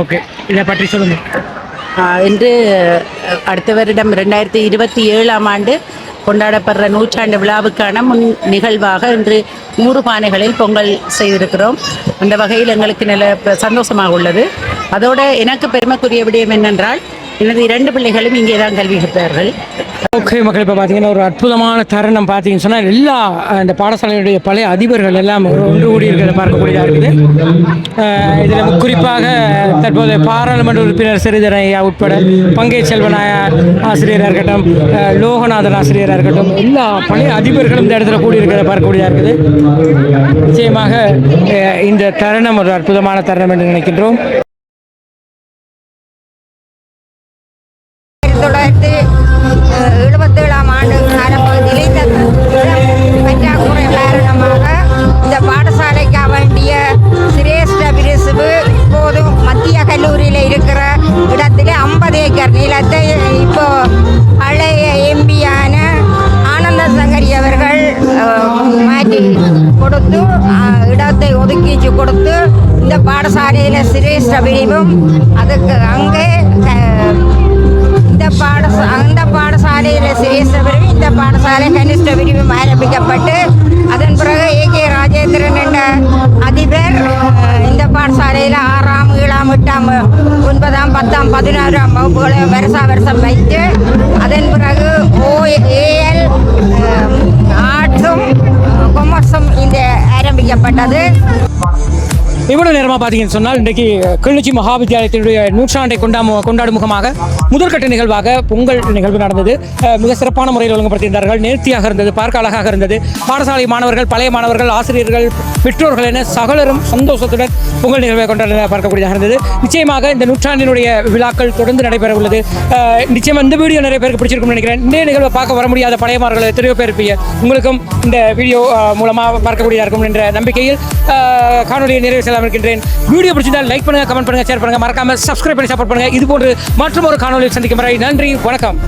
ஓகே, இதை பற்றி சொல்லுங்கள். இன்று அடுத்த வருடம் 2027ஆம் ஆண்டு கொண்டாடப்படுற 100ஆண்டு விழாவுக்கான முன் நிகழ்வாக இன்று 100 பானைகளில் பொங்கல் செய்திருக்கிறோம். அந்த வகையில் எங்களுக்கு நல்ல சந்தோஷமாக உள்ளது. அதோடு எனக்கு பெருமைக்குரிய விடயம் என்னென்றால் எனது 2 பிள்ளைகளும் இங்கே தான் கல்வி கற்றார்கள். ஓகே மக்கள், இப்போ பார்த்தீங்கன்னா ஒரு அற்புதமான தருணம் பார்த்தீங்கன்னு சொன்னால் எல்லா இந்த பாடசாலையுடைய பழைய அதிபர்கள் எல்லாம் ஒன்று கூடி இருக்கிறத பார்க்கக்கூடியதாக இருக்குது. இதில் குறிப்பாக தற்போது பாராளுமன்ற உறுப்பினர் சிறிதரையா உட்பட பங்கை செல்வன் ஆசிரியராக இருக்கட்டும், லோகநாதன் ஆசிரியராக இருக்கட்டும், எல்லா பழைய அதிபர்களும் இந்த இடத்துல கூடியிருக்கிறத பார்க்கக்கூடியதாக இருக்குது. நிச்சயமாக இந்த தருணம் ஒரு அற்புதமான தருணம் என்று நினைக்கின்றோம். 1977ஆம் ஆண்டு காலப்பகுதியில் இந்த பற்றாக்குறை காரணமாக இந்த பாடசாலைக்கு வேண்டிய சிரேஷ்ட விருது இப்போது மத்திய கல்லூரியில் இருக்கிற இடத்துல 50 ஏக்கர் நிலத்தை இப்போ பழைய எம்பியான ஆனந்த சங்கரி அவர்கள் மாற்றி கொடுத்து இடத்தை ஒதுக்கீச்சு கொடுத்து இந்த பாடசாலையில் சிரேஷ்ட பிரிவும் அதுக்கு அங்கே அந்த பாடசாலையில் சிரேஷ்ட பிரிவு, இந்த பாடசாலை கனிஷ்ட பிரிவும் ஆரம்பிக்கப்பட்டு அதன் பிறகு A.K. ராஜேந்திரன் என்ற அதிபர் இந்த பாடசாலையில் 6ஆம் 7ஆம் 8ஆம் 9ஆம் 10ஆம் 11ஆம் வகுப்புகளை வருஷம் வைத்து அதன் பிறகு OAL ஆர்ட்ஸும் கொமர்ஸும் இந்த ஆரம்பிக்கப்பட்டது. இவ்வளவு நேரமாக பார்த்தீங்கன்னு சொன்னால் இன்றைக்கு கிளிநொச்சி மகாவித்தியாலயத்தினுடைய 100ஆண்டை கொண்டாடும் முகமாக முதற்கட்ட நிகழ்வாக பொங்கல் நிகழ்வு நடந்தது. மிக சிறப்பான முறையில் ஒழுங்குபடுத்தியிருந்தார்கள். நேர்த்தியாக இருந்தது, பார்க்க அழகாக இருந்தது. பாடசாலை மாணவர்கள், பழைய மாணவர்கள், ஆசிரியர்கள், பெற்றோர்கள் என சகலரும் சந்தோஷத்துடன் பொங்கல் நிகழ்வை கொண்டாட பார்க்கக்கூடியதாக இருந்தது. நிச்சயமாக இந்த 100ஆண்டினுடைய விழாக்கள் தொடர்ந்து நடைபெற உள்ளது. நிச்சயமாக இந்த வீடியோ நிறைய பேருக்கு பிடிச்சிருக்கும்னு நினைக்கிறேன். இந்த நிகழ்வை பார்க்க வர முடியாத பழைய மாணவர்கள் எத்தனையோ பேர் இருப்பீங்க. உங்களுக்கும் இந்த வீடியோ மூலமாக பார்க்கக்கூடியதாக இருக்கும் என்ற நம்பிக்கையில் காணொலியை நிறைவு இருக்கின்றேன். வீடியோ பிடிச்சிருந்தால் லைக் பண்ணுங்க, கமெண்ட் பண்ணுங்க, ஷேர் பண்ணுங்க, மறக்காம சப்ஸ்கிரைப் பண்ணி சப்போர்ட் பண்ணுங்க. இது போன்று மற்றும் ஒரு காணொலியில் சந்திக்கும் வரை நன்றி, வணக்கம்.